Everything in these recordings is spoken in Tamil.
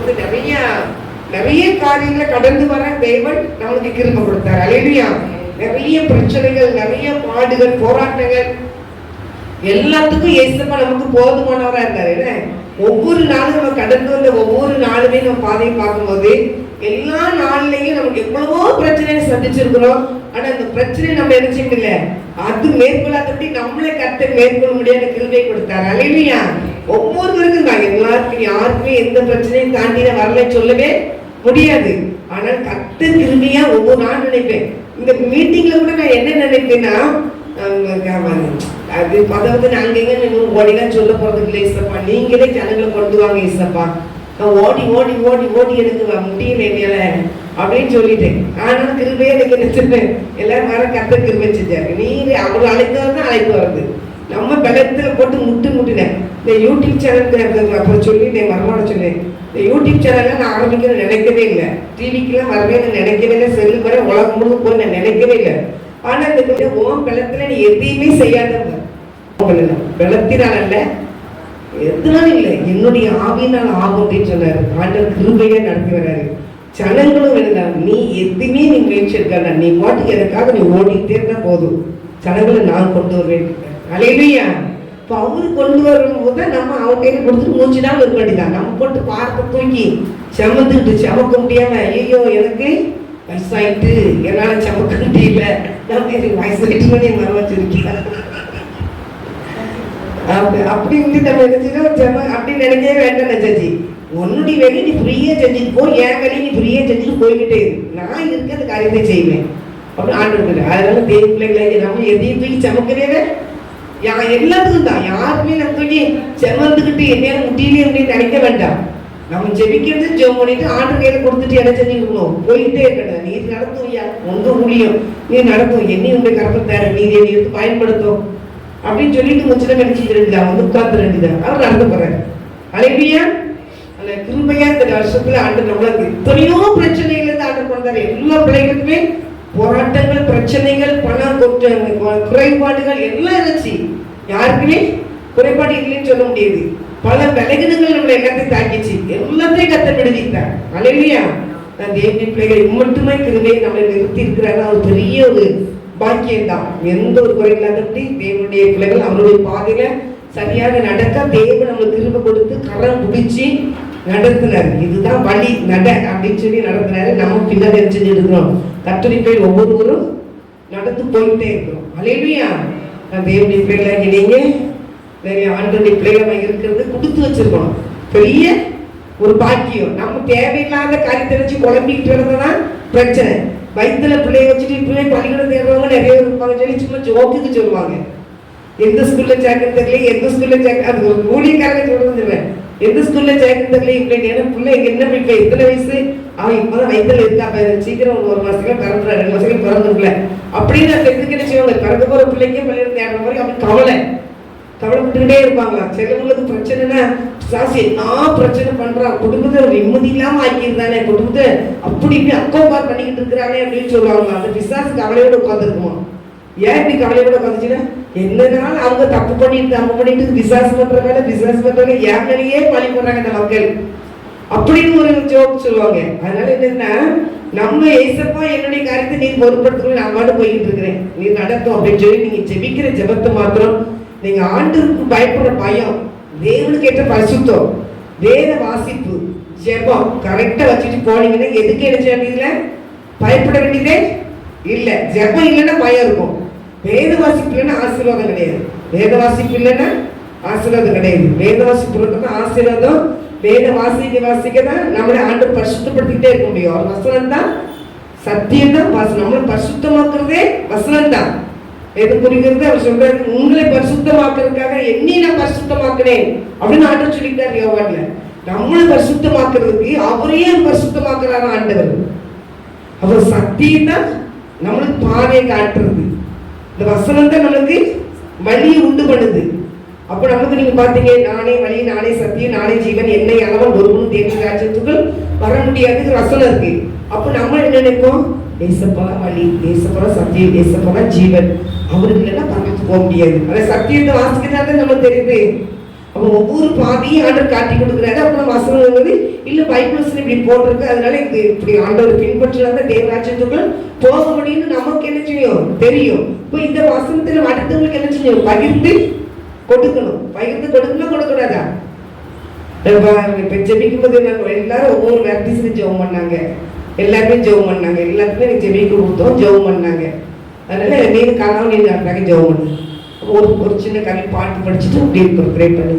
வந்து நிறைய நிறைய காரியங்களை கடந்து வர தேவன் நம்மளுக்கு கிருபை கொடுத்தார். அல்லேலூயா. நிறைய பிரச்சனைகள், நிறைய பாடுகள், போராட்டங்கள் எல்லாத்துக்கும் ஏசப்பா நமக்கு போதுமானவரா இருந்தாரு. ஒவ்வொரு நாளும் நம்ம கடந்து வந்த ஒவ்வொரு நாளுமே நம்ம பாதையை பார்க்கும்போது எல்லா நாள்லயும் நமக்கு எவ்வளவோ பிரச்சனையை சந்திச்சிருக்கிறோம். ஆனா அந்த பிரச்சனை நம்ம நினைச்சிக்கல, அது மேற்கொள்ளாதபடி நம்மளே கர்த்தர் மேற்கொள்ள முடியாத கிருபை கொடுத்தாரு. அல்லேலூயா. ஒவ்வொருவருக்கும் தான், எல்லாருக்கும் யாருக்குமே எந்த பிரச்சனையும் தாண்டி வரல சொல்லவே முடியாது. ஆனால் கர்த்தர் கிருபையா ஒவ்வொரு நாள் நினைப்பேன். இந்த மீட்டிங்ல கூட நான் என்ன நினைப்பேன்னா, அது அதாவது நாங்க எங்க ஓடிலாம் சொல்ல போறது இல்லை ஏசப்பா, நீங்களே ஜனங்களை கொண்டு வாங்க ஏசப்பா, நான் ஓடி ஓடி ஓடி ஓடி எனக்கு முடியல என்னால அப்படின்னு சொல்லிட்டேன். ஆனாலும் கிருபையா எனக்கு நினைச்சிருப்பேன், எல்லாரும் வர கர்த்தர் கிருபை செஞ்சாரு. நீங்க அவர் அழைத்தவர் தான் அழைப்பு வருது. நம்ம பலத்துல போட்டு முட்டினேன். இந்த யூடியூப் சேனல் அப்புறம் சொல்லி நான் மரமாட சொன்னேன், இந்த யூடியூப் சேனல்லாம் நான் ஆரம்பிக்கணும்னு நினைக்கவே இல்லை, டிவிக்கெல்லாம் வரவே நான் நினைக்கவே இல்லை, செல்லு வர உலகம் முழுக்க போய் நான் நினைக்கவே இல்லை. ஆனா இந்த ஓம் பலத்துல நீ எதையுமே செய்யாத பலத்தினால் அல்ல, எதுனாலும் இல்லை, என்னுடைய ஆவியினால் ஆகும் அப்படின்னு சொன்னாரு. ஆண்டவர் கிருபையா நடத்தி வர்றாரு. ஜனங்களும் வேண்டாம், நீ எதுவுமே நீ முயற்சி இருக்க, நீ பாட்டுக்கு எனக்காக நீ ஓடிட்டே இருந்தா போதும், ஜனங்களை நான் கொண்டு வருவேன். அல்லேலூயா. இப்போ அவரு கொண்டு வரும்போது நம்ம அவங்க கையில கொடுத்துட்டு மூச்சுதான் இருக்க வேண்டியதான். நம்ம போட்டு பார்த்து தூக்கி செமந்துக்கிட்டு செமக்க முடியாம, ஐயோ எனக்கு வயசாயிட்டு என்னால செமக்க முடியல, நான் வயசாயிட்டு மர வச்சிருக்கேன் அப்படி நம்ம நினைச்சுன்னா அப்படி நினைக்கவே வேண்டாம். நினைச்சாச்சு உன்னுடைய வேலையை நீ ஃப்ரீயா செஞ்சுட்டு போ, என் வேலையை நீ ஃப்ரீயா செஞ்சுட்டு போய்கிட்டே இரு, நான் இருக்கிற காரியத்தை செய்வேன் அப்படின்னு ஆண்டு. அதனால தேவ பிள்ளைகளை நம்ம எதையும் தூக்கி செமக்கிறவே எல்லாத்துக்கும் தான், யாருமே நம்ம தூக்கி செமந்துக்கிட்டு என்னையால முடியலையே அப்படின்னு நினைக்க வேண்டாம். நம்ம ஜெபிக்கிறது ஜெபம் பண்ணிட்டு ஆண்டு கையில கொடுத்துட்டு என்ன செஞ்சுக்கணும், போயிட்டே இருக்கணும். நீர் நடத்துவியா, உங்க முடியும், நீர் நடத்தும், என்னையும் உங்களுடைய கருப்பத்தாரு, நீர் என்னை எடுத்து பயன்படுத்தும் அப்படின்னு சொல்லிட்டு முச்சில நினைச்சிட்டு இருந்தாங்க, வந்து உட்கார்ந்து வேண்டியதான். அவர் நடந்து போறாரு. அல்லேலூயா. அந்த கிருபையா இந்த வருஷத்துல ஆண்டு நம்மளுக்கு எத்தனையோ பிரச்சனைகள் இருந்து ஆண்டு கொண்டாரு. எல்லா பிள்ளைகளுக்குமே போராட்டங்கள், பிரச்சனைகள், பணம் குறைபாடுகள் எல்லாம் இருந்துச்சு. யாருக்குமே குறைபாடு இல்லைன்னு சொல்ல முடியாது. பல விலகினங்கள் நம்மளை எல்லாத்தையும் தாக்கிச்சு, எல்லாத்தையும் கர்த்தர் விடுவித்தார். அல்லேலூயா. நான் தேவனுடைய பிள்ளைகள் மட்டுமே கிருபையை நம்மளை நிறுத்தி இருக்கிறாரு. ஒரு பெரிய ஒரு பாக்கியம் தான். எந்த ஒரு குறை இல்லாதபடி தேவனுடைய பிள்ளைகள் அவருடைய பாதையில சரியாக நடக்க தேவன் நம்மளுக்கு கிருபை கொடுத்து கரம் பிடிச்சி நடத்தினார். இதுதான் வழி நட அப்படின்னு சொல்லி நடத்தினாரு. நம்ம பின்னாடி செஞ்சுட்டு இருக்கிறோம். கர்த்தருடைய பிள்ளைகள் ஒவ்வொருவரும் நடந்து போயிட்டே இருக்கிறோம். அல்லேலூயா. நான் தேவனுடைய பிள்ளைகளாக நீங்க ஆண்டவருடைய பிள்ளைகளாக இருக்கிறது கொடுத்து வச்சிருக்கோம். பெரிய ஒரு பாக்கியம். நம்ம தேவையில்லாத காரியத்தை வச்சு குழம்பிக்கிட்டு இருந்ததான் பிரச்சனை. வயிற்றுல பிள்ளைய வச்சுட்டு பிள்ளை பள்ளிக்கூடம் தேடுறவங்க நிறைய இருப்பாங்க சொல்லி சும்மா ஜோக்குக்கு சொல்லுவாங்க. எந்த ஸ்கூல்ல சேர்க்க தெரியல, எந்த ஸ்கூல்ல சேர்க்க, அது ஒரு ஊழியக்காரங்க சொல்லுவேன், எந்த ஸ்கூல்ல சேர்க்க தெரியல இப்படி. ஏன்னா பிள்ளை என்ன பிள்ளை எத்தனை வயசு, அவன் இப்பதான் வயிற்றுல இருக்கா, சீக்கிரம் ஒரு மாசத்துக்கு பிறந்துடுறா, 2 மாசத்துக்கு பிறந்துடல அப்படின்னு நான் தெரிஞ்சுக்க செய்வாங்க. பிறக்க போற பிள்ளைக்கே பள்ளியிடம் தேடுற மாதிரி அப்படி கவலைப்பட்டுக்கிட்டே இருப்பாங்களா. சிலவங்களுக்கு பிரச்சனைனா சாசி நான் பிரச்சனை பண்றான், குடும்பத்தை நிம்மதி இல்லாம ஆக்கியிருந்தானே, குடும்பத்தை அப்படி இப்படி அக்கோபார் பண்ணிக்கிட்டு இருக்கிறானே அப்படின்னு சொல்லுவாங்க. அந்த பிசாசு கவலையோட உட்காந்துருக்குமா. ஏன் இப்படி கவலையோட உட்காந்துச்சுன்னா, என்னனாலும் அவங்க தப்பு பண்ணிட்டு பிசாசு பண்றாங்க, என் மேலேயே பழி போடுறாங்க இந்த மக்கள் அப்படின்னு ஒரு ஜோக் சொல்லுவாங்க. அதனால என்னன்னா, நம்ம ஏசப்பா என்னுடைய காரியத்தை நீ பொருட்படுத்தணும், நான் பாட்டு போய்கிட்டு இருக்கிறேன், நீ நடத்தும் அப்படின்னு சொல்லி நீங்க ஜெபிக்கிற ஜெபத்தை மாத்திரம் நீங்க ஆண்டவருக்கு பயப்படுற பயம், தேவனுக்கு ஏற்ற பரிசுத்தம், வேத வாசிப்பு, ஜெபம் கரெக்டா வச்சுட்டு போனீங்கன்னா எதுக்கு என்ன செய்ய வேண்டியதுல பயப்பட வேண்டியதே இல்ல. ஜெபம் இல்லைன்னா பயம் இருக்கும். வேத வாசிப்பு இல்லைன்னா ஆசீர்வாதம் கிடையாது. வேத வாசிப்பு இல்லைன்னா ஆசீர்வாதம் கிடையாது. வேத வாசிப்பு இருக்கிறது ஆசீர்வாதம். வேத வாசிக்க தான் நம்மளை ஆண்டு பரிசுத்தப்படுத்திக்கிட்டே இருக்க முடியும். ஒரு வசனம் தான், சத்தியம் தான் நம்மளை பரிசுத்தமாக்குறதே வசனம் தான். எது புரிகிறது, அவர் சொல்றாரு, உங்களை பரிசுத்தமாக்குறதுக்காக என்னை நான் பரிசுத்தமாக்குறேன் அப்படின்னு ஆண்டு சொல்லிட்டார் யோவான்ல. நம்மளை பரிசுத்தமாக்குறதுக்கு அவரையே பரிசுத்தமாக்குறாரு ஆண்டவர். அவர் சத்தியம் தான் நம்மளுக்கு பாதையை காட்டுறது. இந்த வசனம் தான் நம்மளுக்கு வழியை உண்டு பண்ணுது. அப்ப நமக்கு நீங்க பாத்தீங்க, நானே வழி, நானே சத்தியம், நானே ஜீவன், என்னை அளவன் ஒருவனும் தேவ ராஜ்யத்துக்குள் வர முடியாது வசனம் இருக்கு. அப்ப நம்ம என்ன நினைப்போம், ஏசப்பா வழி, ஏசப்பா சத்தியம், ஏசப்பா ஜீவன், அவருக்கு இல்லைன்னா பரவத்து போக முடியாது. ஆனா சத்தியத்தை வாசிக்கிறதா நமக்கு தெரியுது. அப்போ ஒவ்வொரு பாதையும் ஆண்டவர் காட்டி கொடுக்குறாரு. அப்புறம் வசனம் வந்து இல்லை பைபிள் வசனம் இப்படி போட்டிருக்கு, அதனால இது இப்படி ஆண்டவர் பின்பற்றினாதான் தேவராஜ்யத்துக்குள் போக முடியும்னு நமக்கு என்ன செய்யும் தெரியும். இப்போ இந்த வசனத்தில் அடுத்தவங்களுக்கு என்ன செய்யும் பகிர்ந்து கொடுக்கணும். பகிர்ந்து கொடுக்கணும் கொடுக்கூடாதா? இப்போ ஜெபிக்கும் போது எல்லாரும் ஒவ்வொரு வேக்டிஸும் ஜெபம் பண்ணாங்க, எல்லாருமே ஜெபம் பண்ணாங்க, எல்லாத்துக்குமே ஜெபிக்க கொடுத்தோம், ஜெபம் பண்ணாங்க. அதனால நீங்க கனவு நீங்க நடந்தாங்க ஜெபம் பண்ணு. ஒரு சின்ன கவி பாட்டு படிச்சுட்டு அப்படி இருக்கிறோம் ப்ரே பண்ணி.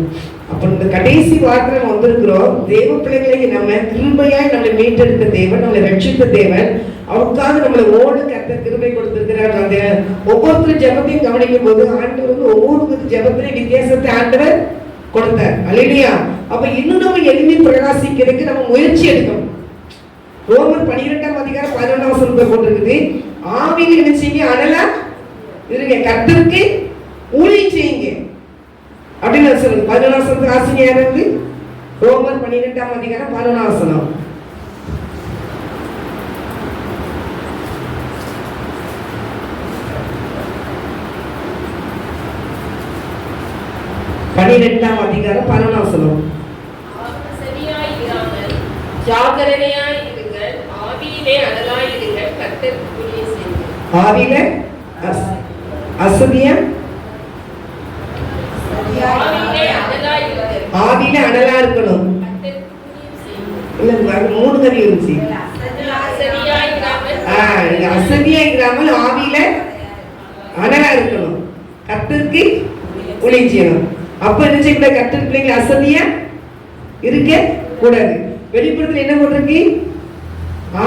அப்போ இந்த கடைசி வார்த்தை நம்ம வந்திருக்கிறோம். தேவ பிள்ளைகளை நம்ம கிருபையாய் நம்மளை மீட்டெடுத்த தேவன், நம்மளை ரட்சித்த தேவன், அவருக்காக நம்மளை ஓடு கர்த்தர் கிருபை கொடுத்திருக்கிறார். அந்த ஒவ்வொருத்தரும் ஜெபத்தையும் கவனிக்கும் போது ஆண்டவர் வந்து ஒவ்வொரு ஜெபத்திலையும் வித்தியாசத்தை ஆண்டவர் கொடுத்தார். அல்லேலூயா. அப்ப இன்னும் நம்ம எளிமை பிரகாசிக்கிறதுக்கு நம்ம முயற்சி எடுக்கணும். ரோமர் 12ஆம் அதிகாரம் 11ஆம் வசனத்துல போட்டிருக்குது, ஆவியில் என்ன செய்யுங்க, அனலா இருங்க, கர்த்தருக்கு ஊழியம் செய்யுங்க அப்படின்னு சொல்லுங்க. 11ஆம் வசனத்துக்கு ஆசிரியர் யாரு? ரோமர் 12ஆம் அதிகாரம் 11ஆம் வசனம். பன்னிரெண்டாம் அதிகாரம் 11ஆம் வசனம். ஜாக்கிரதையாய் இருங்கள், ஆவியிலே அனலாய் இருங்கள், கர்த்தருக்கு ஊழியம் செய்யுங்கள். ஆவியிலே அசதியா ஆவியில அனலா இருக்கணும். இல்ல 3 கறி இருந்துச்சு. அசதியா இல்லாமல் ஆவியில அனலா இருக்கணும், கர்த்தருக்கு ஊழியம் செய்யணும். அப்ப என்ன செய்ய கர்த்தர் பிள்ளைங்க அசதியா இருக்க கூடாது. வெளிப்புறத்தில் என்ன போட்டிருக்கு?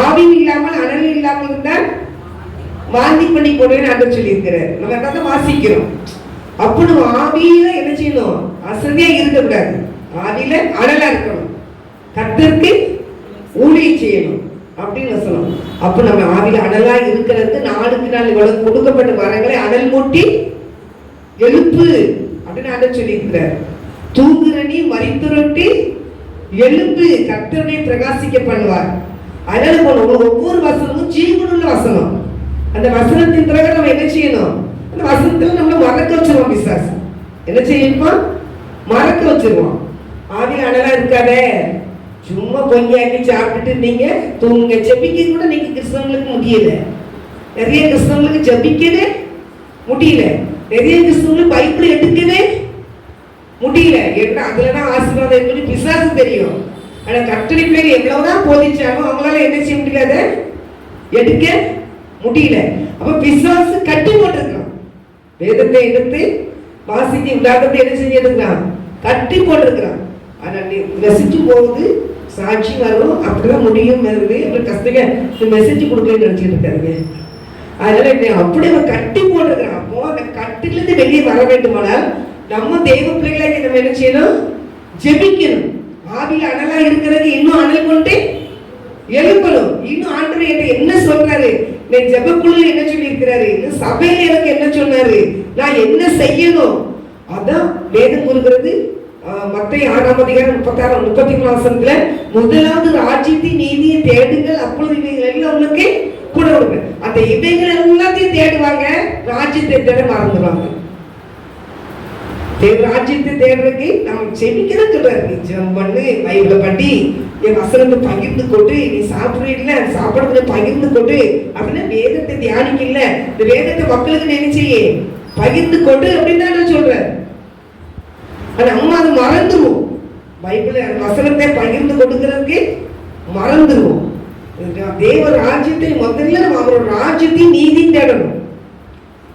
ஆவி இல்லாமல் அனல் இல்லாமல் இருந்தால் வாந்தி பண்ணி போடுவேன்னு ஆண்டவர் சொல்லி இருக்கிறார். நம்ம அதான் வாசிக்கிறோம். அப்ப நம்ம ஆவியில என்ன செய்யணும்? அசதியா இருக்கக்கூடாது, ஆவியில அனலா இருக்கணும், கர்த்தருக்கு ஊழியம் செய்யணும் அப்படின்னு சொல்லணும். அப்ப நம்ம ஆவியில அனலா இருக்கிறதுக்கு நாளுக்கு நாள் இவ்வளவு கொடுக்கப்பட்ட வரங்களை அனல் மூட்டி எழுப்பு அப்படின்னு ஆண்டவர் சொல்லி இருக்கிறார். தூங்குற நீ மரித்துரட்டி எழுப்பு, கர்த்தருடைய பிரகாசிக்க பண்ணுவார். அதனால ஒவ்வொரு வசனமும் ஜீவனுள்ள வசனம். அந்த வசனத்தின் பிறகு நம்ம என்ன செய்யணும்? அந்த வசனத்துல நம்மள மறக்க வச்சிருவோம். பிசாசு என்ன செய்யுமா? மறக்க வச்சிருவோம். ஆவியில அனலா இருக்காதே, சும்மா பொங்கியாக்கி சாப்பிட்டுட்டு நீங்க தூங்க. ஜெபிக்க கூட நீங்க கிறிஸ்தவங்களுக்கு முடியல. நிறைய கிறிஸ்தவங்களுக்கு ஜெபிக்கவே முடியல. நிறைய கிறிஸ்தவங்களுக்கு பைபிள் எடுக்கவே முடியல. ஏன்னா அதுலதான் ஆசீர்வாதம் இருக்குன்னு பிசாசு தெரியும். ஆனா கர்த்தருடைய பிள்ளைகள் எவ்வளவுதான் போதிச்சாலும் அவங்களால என்ன செய்ய முடியல, எடுக்க முடியல. அப்ப பிசாசு கட்டி போட்டிருக்கலாம். வேதத்தை எடுத்து வாசித்து உண்டாக்கத்தை என்ன செஞ்சு எடுக்கலாம், கட்டி போட்டிருக்கிறான். ஆனா மெசேஜ் போகுது, சாட்சி வரும், அப்படிதான் முடியும். கஷ்டங்க மெசேஜ் கொடுக்கலன்னு நினைச்சிட்டு இருக்காருங்க. அதனால அப்படி அவன் கட்டி போட்டிருக்கிறான். அப்போ அந்த கட்டிலிருந்து வெளியே வர வேண்டுமானால் நம்ம தெய்வ பிள்ளைகளை நம்ம என்ன செய்யணும்? ஜெபிக்கணும். ஆவியில அனலா இருக்கிறது இன்னும் அனல் கொண்டு எழுப்பணும். இன்னும் ஆண்டவர் என்ன சொல்றாரு? ஜெபக்குழு என்ன சொல்லி இருக்கிறாரு? சபையில எனக்கு என்ன சொன்னாரு? நான் என்ன செய்யணும்? அதான் வேதம் கூறுகிறது. மத்தேயு 6ஆம் அதிகாரம் 36 33 வசனத்துல, முதலாவது ராஜ்யத்தின் நீதியை தேடுங்கள், அப்பொழுது இவைகள் எல்லாம் உங்களுக்கு கூட வருங்க. அந்த இவைகள் எல்லாத்தையும் தேடுவாங்க, ராஜ்யத்தை தேட மறந்துடுவாங்க. ராஜ்யத்தை தேடுறதுக்கு நம்ம செபிக்கிறேன்னு சொல்றாரு. நீ ஜெபம் பண்ணு, பைபிளை படி, என் வசனத்தை பகிர்ந்து கொண்டு, நீ சாப்பிடுறீங்கள சாப்பிடுறதுல பகிர்ந்து கொண்டு அப்படின்னா வேதத்தை தியானிக்கல, இந்த வேதத்தை மக்களுக்கு நினைச்சே பகிர்ந்து கொண்டு அப்படின்னு தான் சொல்றாரு. ஆனா நம்ம அதை மறந்துடுவோம். பைபிளை வசனத்தை பகிர்ந்து கொடுக்கறதுக்கு மறந்துடுவோம். தேவ ராஜ்யத்தை முதல்ல நம்ம அவரோட ராஜ்யத்தையும் நீதி தேடணும்.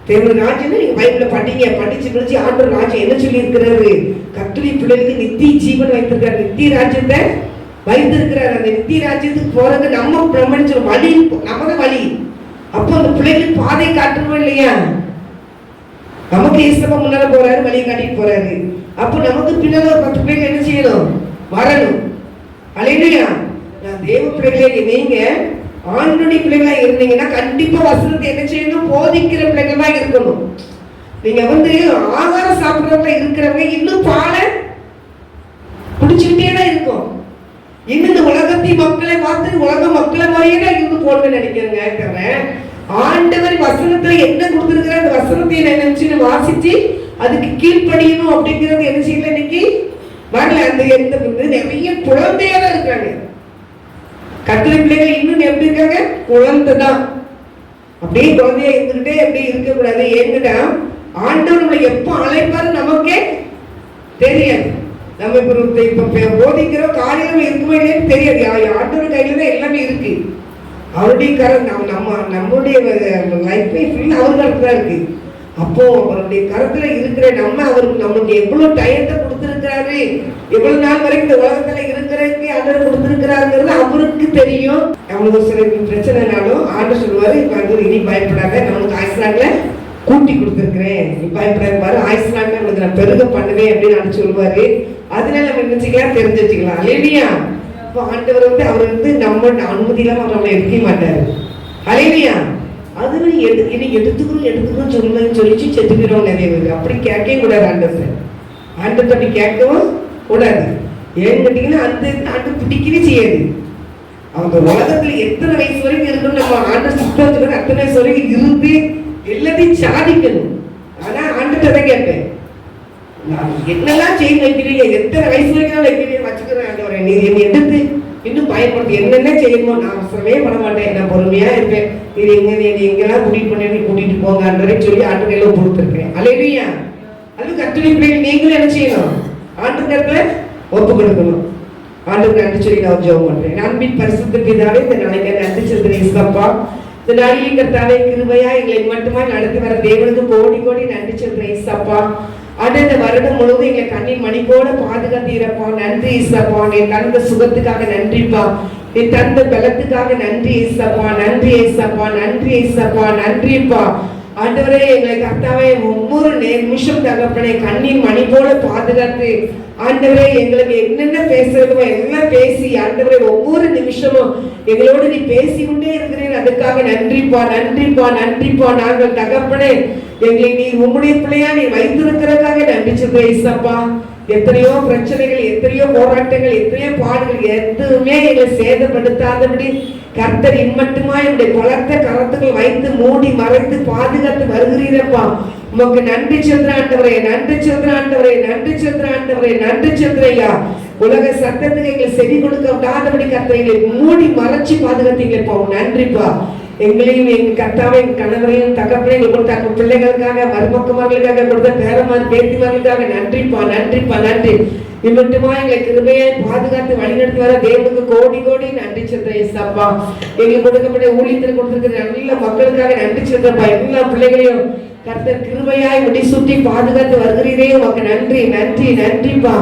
தேவ ராஜ்யம் நீங்க பைபிளை படிங்க, படிச்சு படிச்சு ஆண்டவர் ராஜ்யம் என்ன சொல்லி இருக்கிறாரு? கர்த்தருடைய பிள்ளைகளுக்கு நித்திய ஜீவன் வைத்திருக்காரு, நித்திய ராஜ்யத்தை வைத்திருக்கிறார். அந்த நித்திய ராஜ்யத்துக்கு போறது நம்ம பிரம்மணிச்சோம் வழி, நமக்கு வழி. அப்போ அந்த பிள்ளைகளுக்கு பாதை காட்டணும் இல்லையா? நமக்கு இயேசுப்பா முன்னால போறாரு, வழியை காட்டிட்டு போறாரு. அப்போ நமக்கு பின்னால ஒரு 10 பிள்ளைகள் என்ன செய்யணும்? வரணும். அல்லேலூயா. நான் தேவ பிள்ளைகளே, நீங்க ஆண்டவருடைய பிள்ளைகளா இருந்தீங்கன்னா கண்டிப்பா வசனத்தை என்ன செய்யணும்? போதிக்கிற பிள்ளைகளா இருக்கணும். நீங்க ஆகாரம் சாப்பிடுறவங்க இருக்கிறவங்க இன்னும் பாலை குடிச்சுக்கிட்டே தான் இருக்கும். இன்னும் இந்த உலகத்தின் மக்களை பார்த்து உலக மக்களை மாதிரியே தான் இருந்து போடுவேன்னு நினைக்கிறேங்க. ஆண்டவர் வசனத்துல என்ன கொடுத்திருக்கிற அந்த வசனத்தை நினைச்சு வாசிச்சு அதுக்கு கீழ்ப்படியணும் அப்படிங்கிறது என்ன செய்யல இன்னைக்கு வரல. அந்த எந்த நிறைய குழந்தையா தான் இருக்காங்க. கர்த்தருடைய பிள்ளைகள் இன்னும் எப்படி இருக்காங்க? குழந்தை தான். அப்படியே குழந்தையா இருந்துகிட்டே அப்படி இருக்கக்கூடாது. ஏன்னா ஆண்டவர் நம்மளை எப்ப அழைப்பாரு நமக்கே தெரியாது. நம்ம இப்ப போதிக்கிறோம் காரியம் இருக்குமே இல்லைன்னு தெரியாது. ஆண்டவர் கையில தான் எல்லாமே இருக்கு. அவருடைய நம்மளுடைய லைஃபே ஃபுல்லா அவர் கருத்து தான் இருக்கு. அப்போ அவருடைய கருத்துல இருக்கிற அவருக்கு நம்மளுக்கு எவ்வளவு டயத்தை கொடுத்திருக்கிறாரு, எவ்வளவு நாள் வரைக்கும் இந்த உலகத்துல இருக்கிறதுக்கு ஆண்டவர் கொடுத்திருக்கிறாருங்கிறது அவருக்கு தெரியும். நம்மளுக்கு ஒரு சில பிரச்சனைனாலும் ஆண்டவர் சொல்லுவாரு, இப்ப இனி பயப்படாத, நம்மளுக்கு ஆயுஷ்நாட்ல கூட்டி கொடுத்துருக்கிறேன், நீ பயப்படாத பாரு, ஆயுஷ்நாட்ல நம்மளுக்கு நான் பெருக பண்ணுவேன் அப்படின்னு நான் சொல்லுவாரு. அதனால நம்ம நினைச்சுக்கலாம், தெரிஞ்சு வச்சுக்கலாம் இல்லையா? இப்போ ஆண்டவர் அவர் நம்ம அனுமதி இல்லாம அவர் நம்மளை எடுக்க மாட்டாரு. அலையிலையா? அது எடுத்துக்கணும் சொல்லிச்சு செத்துக்கிறோம் நிறைய பேர். அப்படி கேட்கவே கூடாது. ஆண்டவர் அப்படி கேட்கவும் கூடாது. ஏன்னு கேட்டீங்கன்னா அந்த ஆண்டு பிடிக்கவே செய்யாது. அவங்க உலகத்துல எத்தனை வயசு வரைக்கும் இருக்கணும், நம்ம ஆண்டவர் சுத்தத்துக்கு அத்தனை வயசு வரைக்கும் இருந்து எல்லாத்தையும் சாதிக்கணும். ஆனா ஆண்டுகிட்ட தான் கேட்பேன், நான் என்னெல்லாம் செய்ய வைக்கிறீங்க, எத்தனை வயசு வரைக்கும் வைக்கிறீங்க வச்சுக்கிறேன் ஆண்டவரை, நீ என்னை எடுத்து இன்னும் பயன்படுத்தி என்னென்ன செய்யணுமோ நான் அவசரமே பண்ண மாட்டேன், நான் பொறுமையா இருப்பேன். இது எங்கெல்லாம் கூட்டிட்டு போங்கன்றதை சொல்லி ஆண்டு கையில கொடுத்துருக்கேன். அல்லேலூயா. அது கர்த்தருடைய பிள்ளைகள் நீங்களும் என்ன செய்யணும்? ஆண்டவர்ல ஒப்பு கொடுக்கணும். ஆண்டவருக்கு நன்றி சொல்லி நான் ஜெபம் பண்றேன். அன்பின் பரிசுத்த பிதாவே, இந்த நாளைக்கு நன்றி சொல்றேன் இயேசுப்பா. இந்த நாளிலே கர்த்தாவே கிருபையா எங்களை மட்டுமா நடத்தி வர தேவனுக்கு கோடி கோடி நன்றி சொல்றேன் இயேசுப்பா. இந்த வருடம் முழுவதும் எங்களை கண்ணின் மணி போல பாதுகாத்தீரப்பா. நன்றி இயேசுப்பா. நீ தந்த சுகத்துக்காக நன்றிப்பா. நீ தந்த பலத்துக்காக நன்றி இயேசுப்பா. நன்றி இயேசுப்பா. நன்றி இயேசுப்பா. நன்றிப்பா. ஆண்டவரே, எங்களை கர்த்தாவே ஒவ்வொரு நிமிஷம் தகப்பனே கண்ணின் மணி போல பாதுகாத்து ஆண்டவரே எங்களுக்கு என்னென்ன பேசுறதுமோ எல்லாம் பேசி ஆண்டவரே ஒவ்வொரு நிமிஷமும் எங்களோடு நீ பேசிக்கொண்டே இருக்கிறேன். அதுக்காக நன்றிப்பா. நன்றிப்பா. நன்றிப்பா. நாங்கள் தகப்பனே எங்களை நீ உம்முடைய பிள்ளையா நீ வைத்திருக்கிறதுக்காக நன்றி சொல்றேன் இயேசுப்பா. எத்தனையோ பிரச்சனைகள், எத்தனையோ போராட்டங்கள், எத்தனையோ பாடுகள் எதுவுமே எங்களை சேதப்படுத்தாதபடி கர்த்தர் இம்மட்டுமா என்னுடைய பலத்த கரத்துக்கள் வைத்து மூடி மறைத்து பாதுகாத்து வருகிறீரப்பா. உமக்கு நன்றி சொல்ற ஆண்டவரே, நன்றி சொல்ற ஆண்டவரே, நன்றி சொல்ற ஆண்டவரே, நன்றி சொல்றையா. உலக சத்தத்துக்கு எங்களை செவி கொடுக்க விடாதபடி கர்த்தர் எங்களை மூடி மறைச்சு பாதுகாத்தீங்கப்பா. நன்றிப்பா. எங்களையும் எங்க கர்த்தாவை எங்க கணவரையும் தகப்பனையும் கொடுத்த பிள்ளைகளுக்காக, மருமக்குமார்களுக்காக, கொடுத்த பேரமார் பேத்திமார்களுக்காக நன்றிப்பா. நன்றிப்பா. நன்றி. இம்மட்டுமா எங்களை கிருபையை பாதுகாத்து வழிநடத்தி வர தேவனுக்கு கோடி கோடி நன்றி சொல்றேன் இயேசுப்பா. எங்களுக்கு கொடுக்கப்பட்ட ஊழியத்தில் கொடுத்திருக்கிற நல்ல மக்களுக்காக நன்றி சொல்றப்பா. எல்லா பிள்ளைகளையும் கர்த்தர் கிருபையாய் முடிசூட்டி பாதுகாத்து வருகிறீரே, உமக்கு நன்றி. நன்றி. நன்றிப்பா.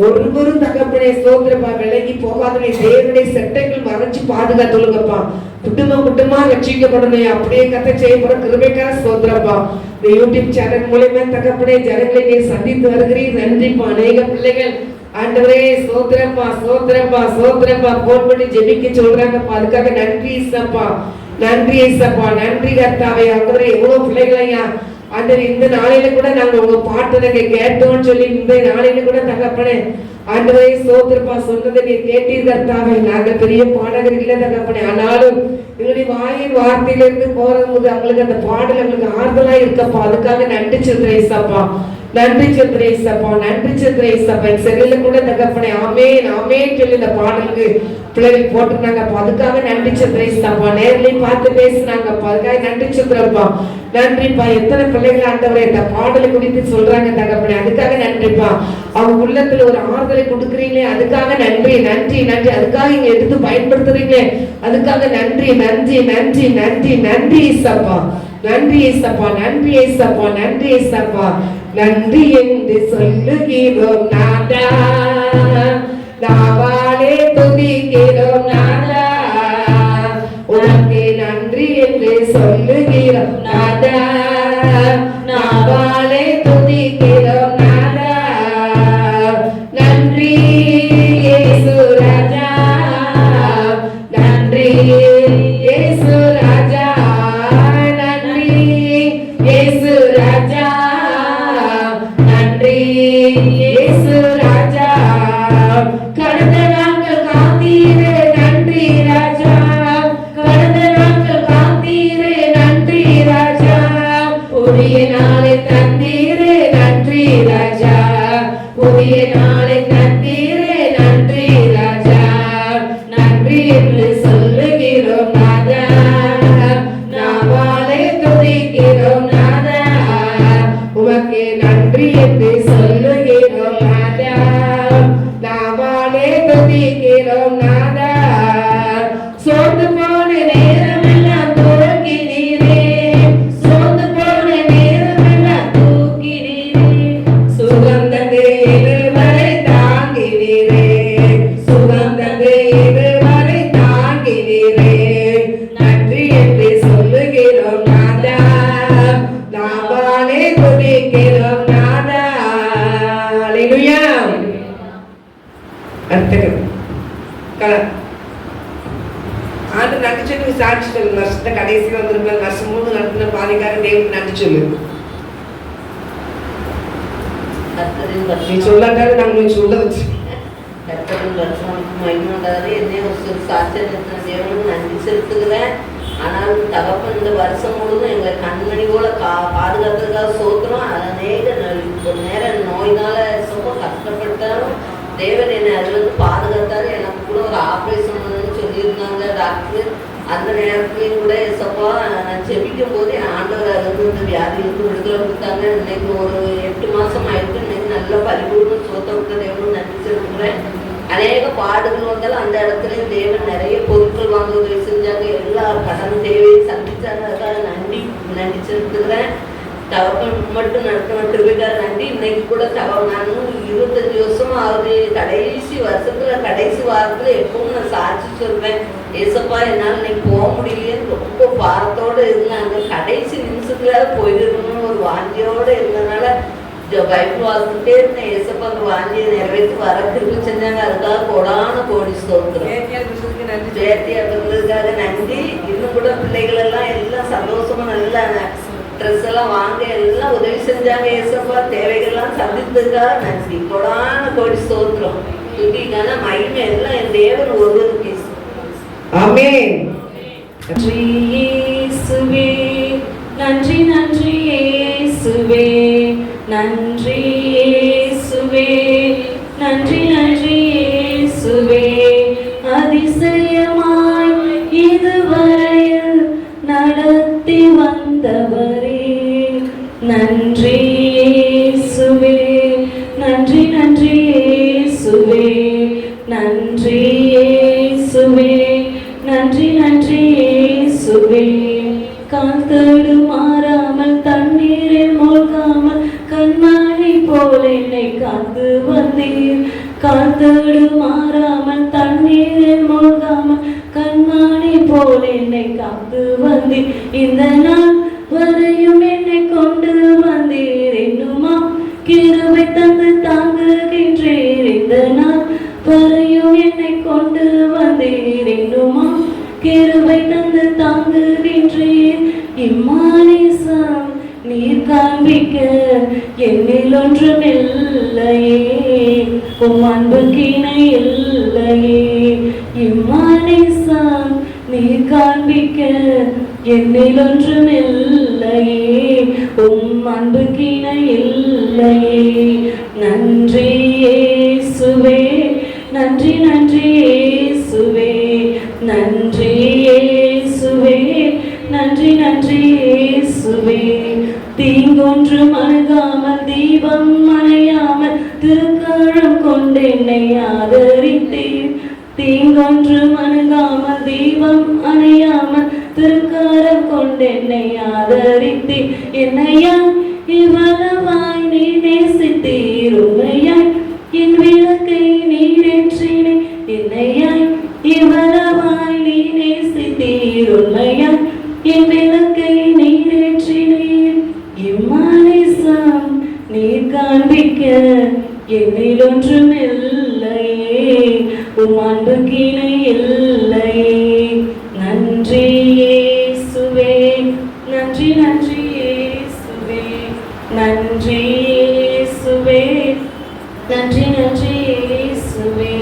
ஒருவரும் தகப்பனே ஸ்தோத்திரப்பா. விலகி போகாதே தேவனுடைய சட்டைகள் மறைச்சு பாதுகாத்துள்ளப்பா. குடும்பமா ரட்சிக்கப்படணும். அப்படியே கத்த செய்யப்பட கிருபைக்காக ஸ்தோத்திரப்பா. இந்த யூடியூப் சேனல் மூலமா தகப்பனே ஜனங்களை நீர் சந்தித்து வருகிறீர். நன்றிப்பா. அநேக பிள்ளைகள் ஆண்டவரே ஸ்தோத்திரப்பா. ஸ்தோத்திரப்பா. ஸ்தோத்திரப்பா. போன் பண்ணி ஜெபிக்க சொல்றாங்கப்பா. அதுக்காக நன்றி இயேசுப்பா. நன்றி இயேசுப்பா. நன்றி கர்த்தாவே. ஆண்டவரே எவ்வளவு பிள்ளைகளையா ஆண்டவர் இந்த நாளையில கூட நாங்க உங்க பாட்டு கேட்டோம்னு சொல்லி இந்த நாளையில கூட தகப்பனே ஆண்டவரே ஸ்தோத்திரப்பா சொன்னதை நீ கேட்டீர் கர்த்தாவே. நாங்கள் பெரிய பாடகர் இல்லை தகப்பனே, ஆனாலும் எங்களுடைய வாயின் வார்த்தையிலிருந்து போறது அவங்களுக்கு அந்த பாடல் எங்களுக்கு ஆறுதலா இருக்கப்பா. அதுக்காக நன்றி சொல்றேன் இயேசுப்பா. நன்றி சொல்றேன் இயேசுப்பா. நன்றி சொல்றேன் இயேசுப்பா. என் செல்லில கூட தகப்பனே ஆமென் ஆமென் சொல்லி இந்த பாடலுக்கு பிள்ளைகள் போட்டுருந்தாங்கப்பா. அதுக்காக நன்றி சொல்றேன் இயேசுப்பா. நேர்லயும் பார்த்து பேசினாங்கப்பா. அதுக்காக நன்றி சொல்றப்பா. நன்றிப்பா. எத்தனை பிள்ளைகள் ஆண்டவரே இந்த பாடலை குறித்து சொல்றாங்க தகப்பனே, அதுக்காக நன்றிப்பா. அவங்க உள்ளத்துல ஒரு ஆறுதலை கொடுக்குறீங்களே, அதுக்காக நன்றி. நன்றி. நன்றி. அதுக்காக இங்க எடுத்து பயன்படுத்துறீங்களே, அதுக்காக நன்றி. நன்றி. நன்றி. நன்றி. நன்றி இயேசுப்பா. நன்றி இயேசுப்பா. நன்றி இயேசுப்பா. நன்றி இயேசுப்பா. நன்றி என்று சொல்லுகிறோம் நாதா, நாவாலே துதிக்கிறோம் நாதா. உனக்கு நன்றி என்று சொல்லுகிறோம் நாதா, நாவாலே துதிக்கிறோம் நாதா. நன்றி இயேசு ராஜா, நன்றி இயேசு ராஜா, நன்றி இயேசு ராஜா, நன்றி இயேசு ராஜா. கடந்த நாங்கள் காத்தீரே துதிக்கிறோம் நாதா. சோர்ந்து போன நேரமெல்லாம் தூக்கினீரே, சோர்ந்து போன நேரமெல்லாம் தூக்கினீரே, சுகம் தந்து இதுவரை தாங்கினீரே, சுகம் தந்து இதுவரை தாங்கினீரே. நன்றி என்று சொல்லுகிறோம் நாதா, நாவாலே துதிக்கிறோம் நாதா. அல்லேலூயா. ஆண்டு நன்றி சொல்லி சாட்சி சொல்லு. வருஷத்தை கடைசியில் வந்திருப்பேன், வருஷம் முழு நடத்தின பாதிக்கார தேவனுக்கு நன்றி சொல்லு. நீ சொல்லாட்டாலும் நாங்கள் சொல்ல வச்சு கர்த்தரின் வருஷம் மகிமையுண்டாது. என்னை ஒரு சாட்சியத்தின தேவனுக்கு நன்றி செலுத்துகிறேன். ஆனால் தகப்பன் இந்த வருஷம் முழுவதும் எங்களை கண்மணி போல பாதுகாத்ததுக்காக சோத்துறோம். அநேக நேரம் நோயினால ரொம்ப கஷ்டப்பட்டாலும் தேவன் என்னை அதுலேருந்து பாதுகாத்தாரு. எனக்கு கூட ஒரு ஆப்ரேஷன் பண்ணணும்னு சொல்லியிருந்தாங்க டாக்டர். அந்த நேரத்துலையும் கூட எசப்பா நான் செபிக்கும் போது என் ஆண்டவர் அதுலேருந்து இந்த வியாதியிலிருந்து விடுதலை கொடுத்தாங்க. இன்னைக்கு ஒரு 8 மாதம் ஆயிருக்கு. இன்னைக்கு நல்ல பரிபூர்ண சோத்த விட்ட தேவனும் நன்றி செலுத்துகிறேன். அநேக பாடுகள் வந்தாலும் அந்த இடத்துலையும் தேவன் நிறைய பொருட்கள் வாங்க உதவி செஞ்சாங்க. எல்லா கடன் தேவையும் சந்திச்சாங்க. அதுக்காக நன்றி செலுத்துகிறேன். தகப்பன் மட்டும் நடத்தின கிருபைக்காக நன்றி. இன்னைக்கு கூட நானும் 25 வருஷமா ஆகுது. கடைசி வருஷத்துல கடைசி வாரத்துல எப்பவும் நான் சாட்சி சொல்வேன். ஏசப்பா என்னால் இன்னைக்கு போக முடியலையேன்னு ரொம்ப பாரத்தோடு இருந்தாங்க. கடைசி நிமிஷத்துல போயிடணும்னு ஒரு வாஞ்சியோடு இருந்ததுனால பைபிள் வாசிக்கிட்டே இருந்தேன். ஏசப்பா அந்த வாஞ்சியை நிறைவேற்றி வர கிருபை செஞ்சாங்க. அதுக்காக கோடி ஸ்தோத்திரம். ஜெயத்தியாகிறதுக்காக நன்றி. இன்னும் கூட பிள்ளைகள் எல்லாம் சந்தோஷமா நல்லா ட்ரெஸ் எல்லாம் வாங்க எல்லாம் உதவி செஞ்சாங்க. ஏசப்பா தேவைகள்லாம் சந்தித்ததுக்காக நன்றி. கோடி ஸ்தோத்திரம். துதிக்கான மகிமை எல்லாம் என் தேவன் ஒருவருக்கு. ஆமென். நன்றி இயேசுவே, நன்றி நன்றி இயேசுவே, நன்றி இயேசுவே, நன்றி நன்றி இயேசுவே. அதிசயமாய் இதுவரையில் நடத்தி வந்தவரே, நன்றி இயேசுவே, நன்றி நன்றி இயேசுவே, நன்றி இயேசுவே, நன்றி நன்றி இயேசுவே. காத்தடு மாறாமல் தண்ணீரில் மூழ்காமல் கண்மணி போல் என்னை காத்து வந்தீர். காத்தடு மாறாமல் தண்ணீரில் மூழ்காமல் கண்மணி போல் என்னை காத்து வந்தீர். இந்த நாள் வரையும் என்னை கொண்டு வந்தீர். இன்னுமா கிருபை தந்து தாங்குகின்றீர். இந்த நாள் வரையும் என்னை கொண்டு வந்தீர். இன்னுமா கிருபை தந்து தாங்குகின்றீர். இம்மானேசம் நீர் காண்பிக்க என்னில் ஒன்றும் இல்லையே, உம் அன்புக்கு இணை இல்லையே. இம்மானேசம் நீர் காண்பிக்க என்னில் ஒன்றும் இல்லையே, உம் அன்புக்கு இணை இல்லையே. நன்றி இயேசுவே, நன்றி நன்றி இயேசுவே, நன்றி இயேசுவே, நன்றி நன்றி இயேசுவே. தீங்கொன்றும் அணுகாமல் தீபம் அணையாமல் திருக்கரம் கொண்டு என்னை ஆதரித்தீர். தீங்கொன்றும் அணுகாமல் தீபம் அணையாமல் திருக்கரம் கொண்டு என்னை ஆதரித்தீர். என்னையா இவ்வளவாய் நீ நேசித்தீர். உண்மையாய் என் விளக்கை நீரேற்றினே. என்னையாய் இவ்வளவாய் நீ நேசித்தீர். உண்மையாய் என் விளக்கை நீரேற்றினீர். இம்மானேசம் நீர் காண்பிக்க என்னில் ஒன்றும் இல்லையே, உம் அன்புக்கு இணை இல்லையே. நன்றி இயேசுவே, நன்றி நன்றி இயேசுவே, நன்றி இயேசுவே, நன்றி நன்றி இயேசுவே.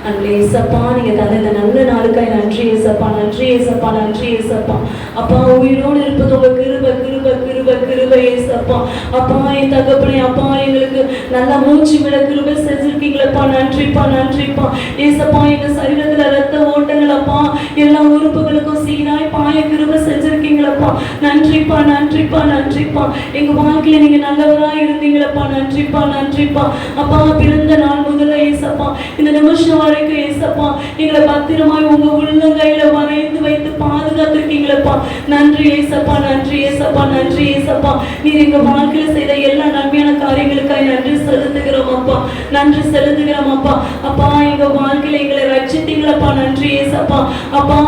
அன்பே ஏசப்பா, நீங்க தந்த இந்த நல்ல நாளுக்காய் நன்றி ஏசப்பா, நன்றி ஏசப்பா, நன்றி ஏசப்பா. அப்பா உயிரோடு இருப்பது உங்க கிருபை கிருபை கிருபை கிருபை ஏசப்பா. அப்பா என் தகப்பனே, அப்பா எங்களுக்கு நல்லா மூச்சு விட கிருபை செஞ்சிருக்கீங்களப்பா, நன்றிப்பா நன்றிப்பா ஏசப்பா. எங்க சரீரத்துல ரத்த ஓட்டங்கள் அப்பா எல்லா உறுப்புகளுக்கும் சீராய் பாய கிருபை செஞ்சிருக்கீங்களப்பா. நன்றிப்பா நன்றிப்பா நன்றிப்பா. எங்க வாழ்க்கையில நீங்க நல்லவரா இருந்தீங்களப்பா. நன்றிப்பா நன்றிப்பா. அப்பா பிறந்த நாள் முதல்ல ஏசப்பா இந்த நிமிஷம் வரைக்கும் ஏசப்பா எங்களை பத்திரமாய் உங்க உள்ளங்கையில வரைந்து வைத்து பாதுகாத்திருக்கீங்களப்பா. நன்றி ஏசப்பா நன்றி ஏசப்பா நன்றி ஏசப்பா. நீர் எங்க வாழ்க்கையில செய்த எல்லா நன்மையான காரியங்களுக்காக நன்றி செலுத்துகிறோம் அப்பா. நன்றி செலுத்துகிறோம் அப்பா. அப்பா எங்க வாழ்க்கையில எங்களை ரட்சித்தீங்களப்பா. நன்றி ஏசப்பா. அப்பா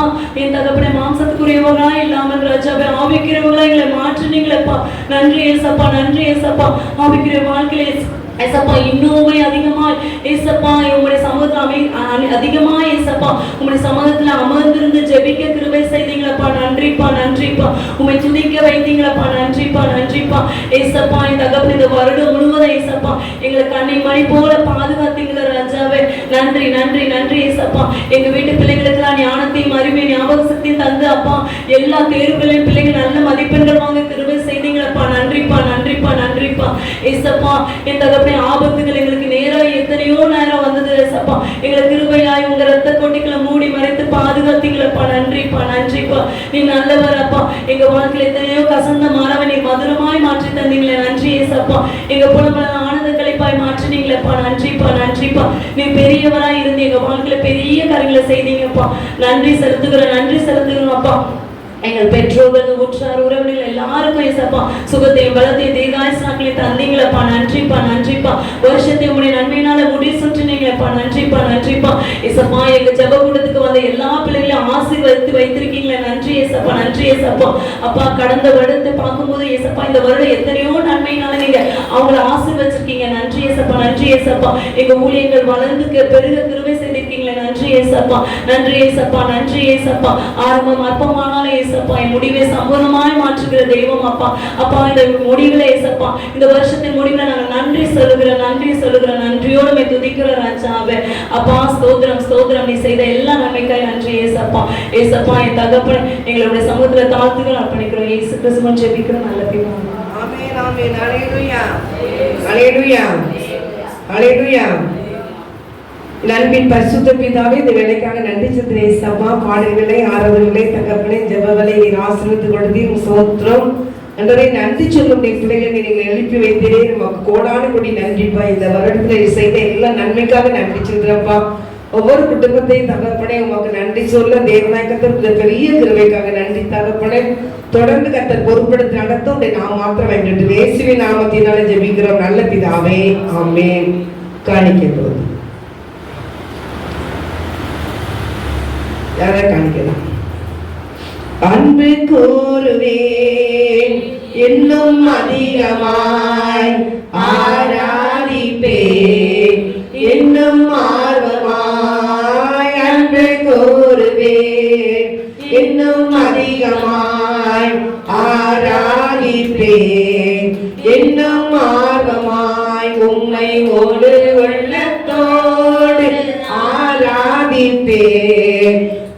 என் தகப்பனை மாம்சத்துக்குரியவங்களா இல்லாமல் ராஜாவை ஆவிக்கிறவங்களா எங்களை மாற்றினீங்களப்பா. நன்றி ஏசப்பா நன்றி ஏசப்பா. ஆவிக்கிற வாழ்க்கையில ஏசப்பா இன்னுமே அதிகமாய் ஏசப்பா உங்களுடைய சமூகத்தில் அதிகமாய் ஏசப்பா உங்களுடைய சமூகத்துல அமர்ந்திருந்து ஜெபிக்க கிருபை செய்தீங்களப்பா. நன்றிப்பா நன்றிப்பா. உம்மை துதிக்க வைத்தீங்களப்பா. நன்றிப்பா நன்றிப்பா ஏசப்பா. இந்த தகப்பன் இந்த வருடம் முழுவதும் ஏசப்பா எங்களை கண்ணை மணி போல பாதுகாத்தீங்கள ராஜாவே. நன்றி நன்றி நன்றி ஏசப்பா. எங்க வீட்டு பிள்ளைகளுக்கெல்லாம் ஞானத்தையும் அறிவை ஞாபக சக்தியும் தந்து அப்பா எல்லா தேர்வுகளையும் பிள்ளைங்க நல்ல மதிப்பெண்கள் வாங்க கிருபை செய்தீங்களப்பா. நன்றிப்பா நன்றிப்பா நன்றிப்பா ஏசப்பா. என் தகப்பன் ஆபத்துகள் எங்களுக்கு நேரம் எத்தனையோ நேரம் வந்தது ஏசப்பா. எங்களை கிருபையாய் உங்க ரத்த கோட்டைகளை மூடி மறைத்து பாதுகாத்தீங்களப்பா. நன்றிப்பா நன்றிப்பா. நீ நல்லவரப்பா. எங்க வாழ்க்கையில எத்தனையோ கசந்த மாறவை நீ மதுரமாய் மாற்றி தந்தீங்களே. நன்றி ஏசப்பா. எங்க புலம்பல ஆனந்த கழிப்பாய் மாற்றினீங்களப்பா. நன்றிப்பா நன்றிப்பா. நீ பெரியவராய் இருந்து எங்க வாழ்க்கையில பெரிய காரியங்களை செய்தீங்கப்பா. நன்றி செலுத்துகிறோம் அப்பா. எங்கள் பெற்றோர்கள் உற்றார் உறவினர்கள் எல்லாருக்கும் ஏசப்பா சுகத்தையும் பலத்தையும் தீர்காயுசாக்களையும் தந்தீங்களப்பா. நன்றிப்பா நன்றிப்பா. வருஷத்தை உடைய நன்மையினால முடி சுற்றினீங்களப்பா. நன்றிப்பா நன்றிப்பா ஏசப்பா. எங்க ஜெப கூட்டத்துக்கு வந்த எல்லா பிள்ளைகளையும் ஆசீர்வதித்து வைத்திருக்கீங்களே. நன்றி ஏசப்பா நன்றி ஏசப்பா. அப்பா கடந்த வருடத்தை பார்க்கும்போது ஏசப்பா இந்த வருடம் எத்தனையோ நன்மையினால நீங்க அவங்கள ஆசீர்வச்சிருக்கீங்க. நன்றி ஏசப்பா நன்றி ஏசப்பா. எங்க ஊழியங்கள் வளர்ந்து பெருக கிருபை செய்திருக்கீங்களே. நன்றி ஏசப்பா நன்றி ஏசப்பா நன்றி ஏசப்பா. ஆரம்பம் அற்பமானாலும் ஏசப்பா என் முடிவை சம்பூர்ணமாய் மாற்றுகிற தெய்வம் அப்பா. அப்பா இந்த முடிவுல ஏசப்பா இந்த வருஷத்தின் முடிவுல நாங்க நன்றி சொல்லுகிற நன்றியோடு துதிக்கிற ராஜாவே. அப்பா ஸ்தோத்திரம் ஸ்தோத்திரம். நீ செய்த எல்லா நன்மைக்காய் நன்றி ஏசப்பா. ஏசப்பா என் தகப்பன் எங்களுடைய சமூகத்துல தாழ்த்துகள் அர்ப்பணிக்கிறோம். இயேசு கிறிஸ்துவின் ஜெபிக்கிறோம் நல்ல பிதாவே. ஆமென் ஆமென். ஹல்லேலூயா ஹல்லேலூயா ஹல்லேலூயா. நன்பின் பரிசுத்த பிதாவே இந்த வேலைக்காக நன்றி செலுத்துகிறேன் ஏசப்பா. பாடல்களை ஆராதனைகளை தகப்பனை ஜெபங்களை நீர் ஆசீர்வதித்து கொடுத்தீர் ஸ்தோத்திரம். அன்றரை நன்றி சொல்லும் பிள்ளைகளை நீங்கள் எழுப்பி வைத்தீரே நமக்கு கோடான கொடி நன்றிப்பா. இந்த வருடத்தில் செய்த எல்லா நன்மைக்காக நன்றி செலுத்துறப்பா. ஒவ்வொரு குடும்பத்தையும் தகப்பனே உமக்கு நன்றி சொல்ல தேவனாய் கர்த்தர் பெரிய கிருபைக்காக நன்றி தகப்பனே. தொடர்ந்து கர்த்தர் பொறுப்படுத்தி நடத்த உடைய நாம் மாத்திரம் என்று இயேசுவின் நாமத்தினால ஜெபிக்கிறோம் நல்ல பிதாவே ஆமென். காணிக்கை போது யாரை காணிக்கலாம். அன்பு கூறுவேன் இன்னும் அதிகமாய் ஆராதிப்பேன் இன்னும் ஆர்வமாய். அன்பு கூறுவேன் இன்னும் அதிகமாய் ஆராதிப்பேன் இன்னும் ஆர்வமாய். உம்மை ஒரு உள்ளத்தோடு ஆராதிப்பேன்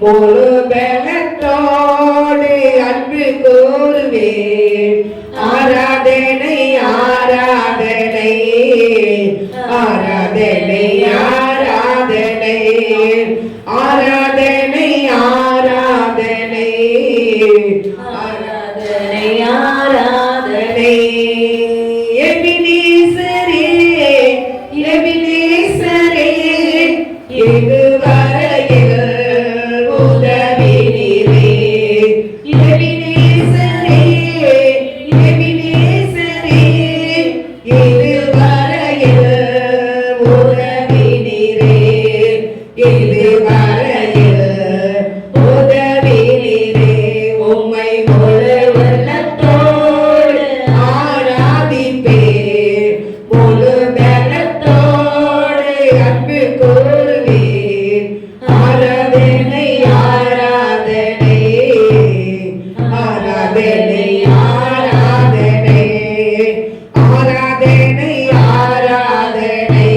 முழு பலத்தோடு. அன்பு கூறுவேன் ஆராதனை ஆராதனை ஆராதனை ஆராதனை ஆராதனை ஆராதனை ஆராதனை ஆராதனை. எபினேசரே எபினேசரே இதுவரையில் உதவி நீரே. எபினேசரே எபினேசரே இதுவரையில் உதவி நீரே. இதுவரையில் உதவி நீரே. உம்மை முழு உள்ளத்தோடு ஆராதிப்பேன் முழு பலத்தோடு. அன்பு கூறுவேன் ஆராதனை ஆராதனை ஆராதனை ஆராதனை ஆராதனை ஆராதனை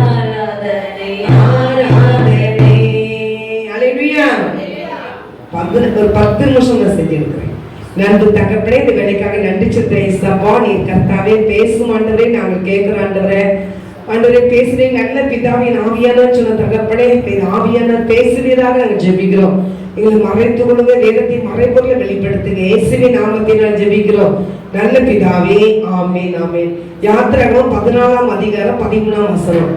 ஆராதனை ஆராதனை. ஹல்லேலூயா. ஒரு 10 நிமிஷம் நான் செஞ்சிருக்கிறேன். நன்றி தகப்பனே இந்த வேலைக்காக நன்றி செலுத்துறேன் ஏசப்பா. நீர் கர்த்தாவே பேசும் ஆண்டவரே நாங்கள் கேட்கிறோம் ஆண்டவரே. ஆண்டவரே பேசுறேன் நல்ல பிதாவின் ஆவியானவர் சொன்ன தகப்பனே ஆவியானவர் பேசுவீராக நாங்கள் ஜெபிக்கிறோம். எங்களை மறைத்து கொள்ளுங்க, வேதத்தின் மறைபொருளை வெளிப்படுத்துங்க. இயேசுவின் நாமத்தினால் ஜெபிக்கிறோம் நல்ல பிதாவே, ஆமென் ஆமென். யாத்திராகமம் 14ஆம் அதிகாரம் 13ஆம் வசனம்.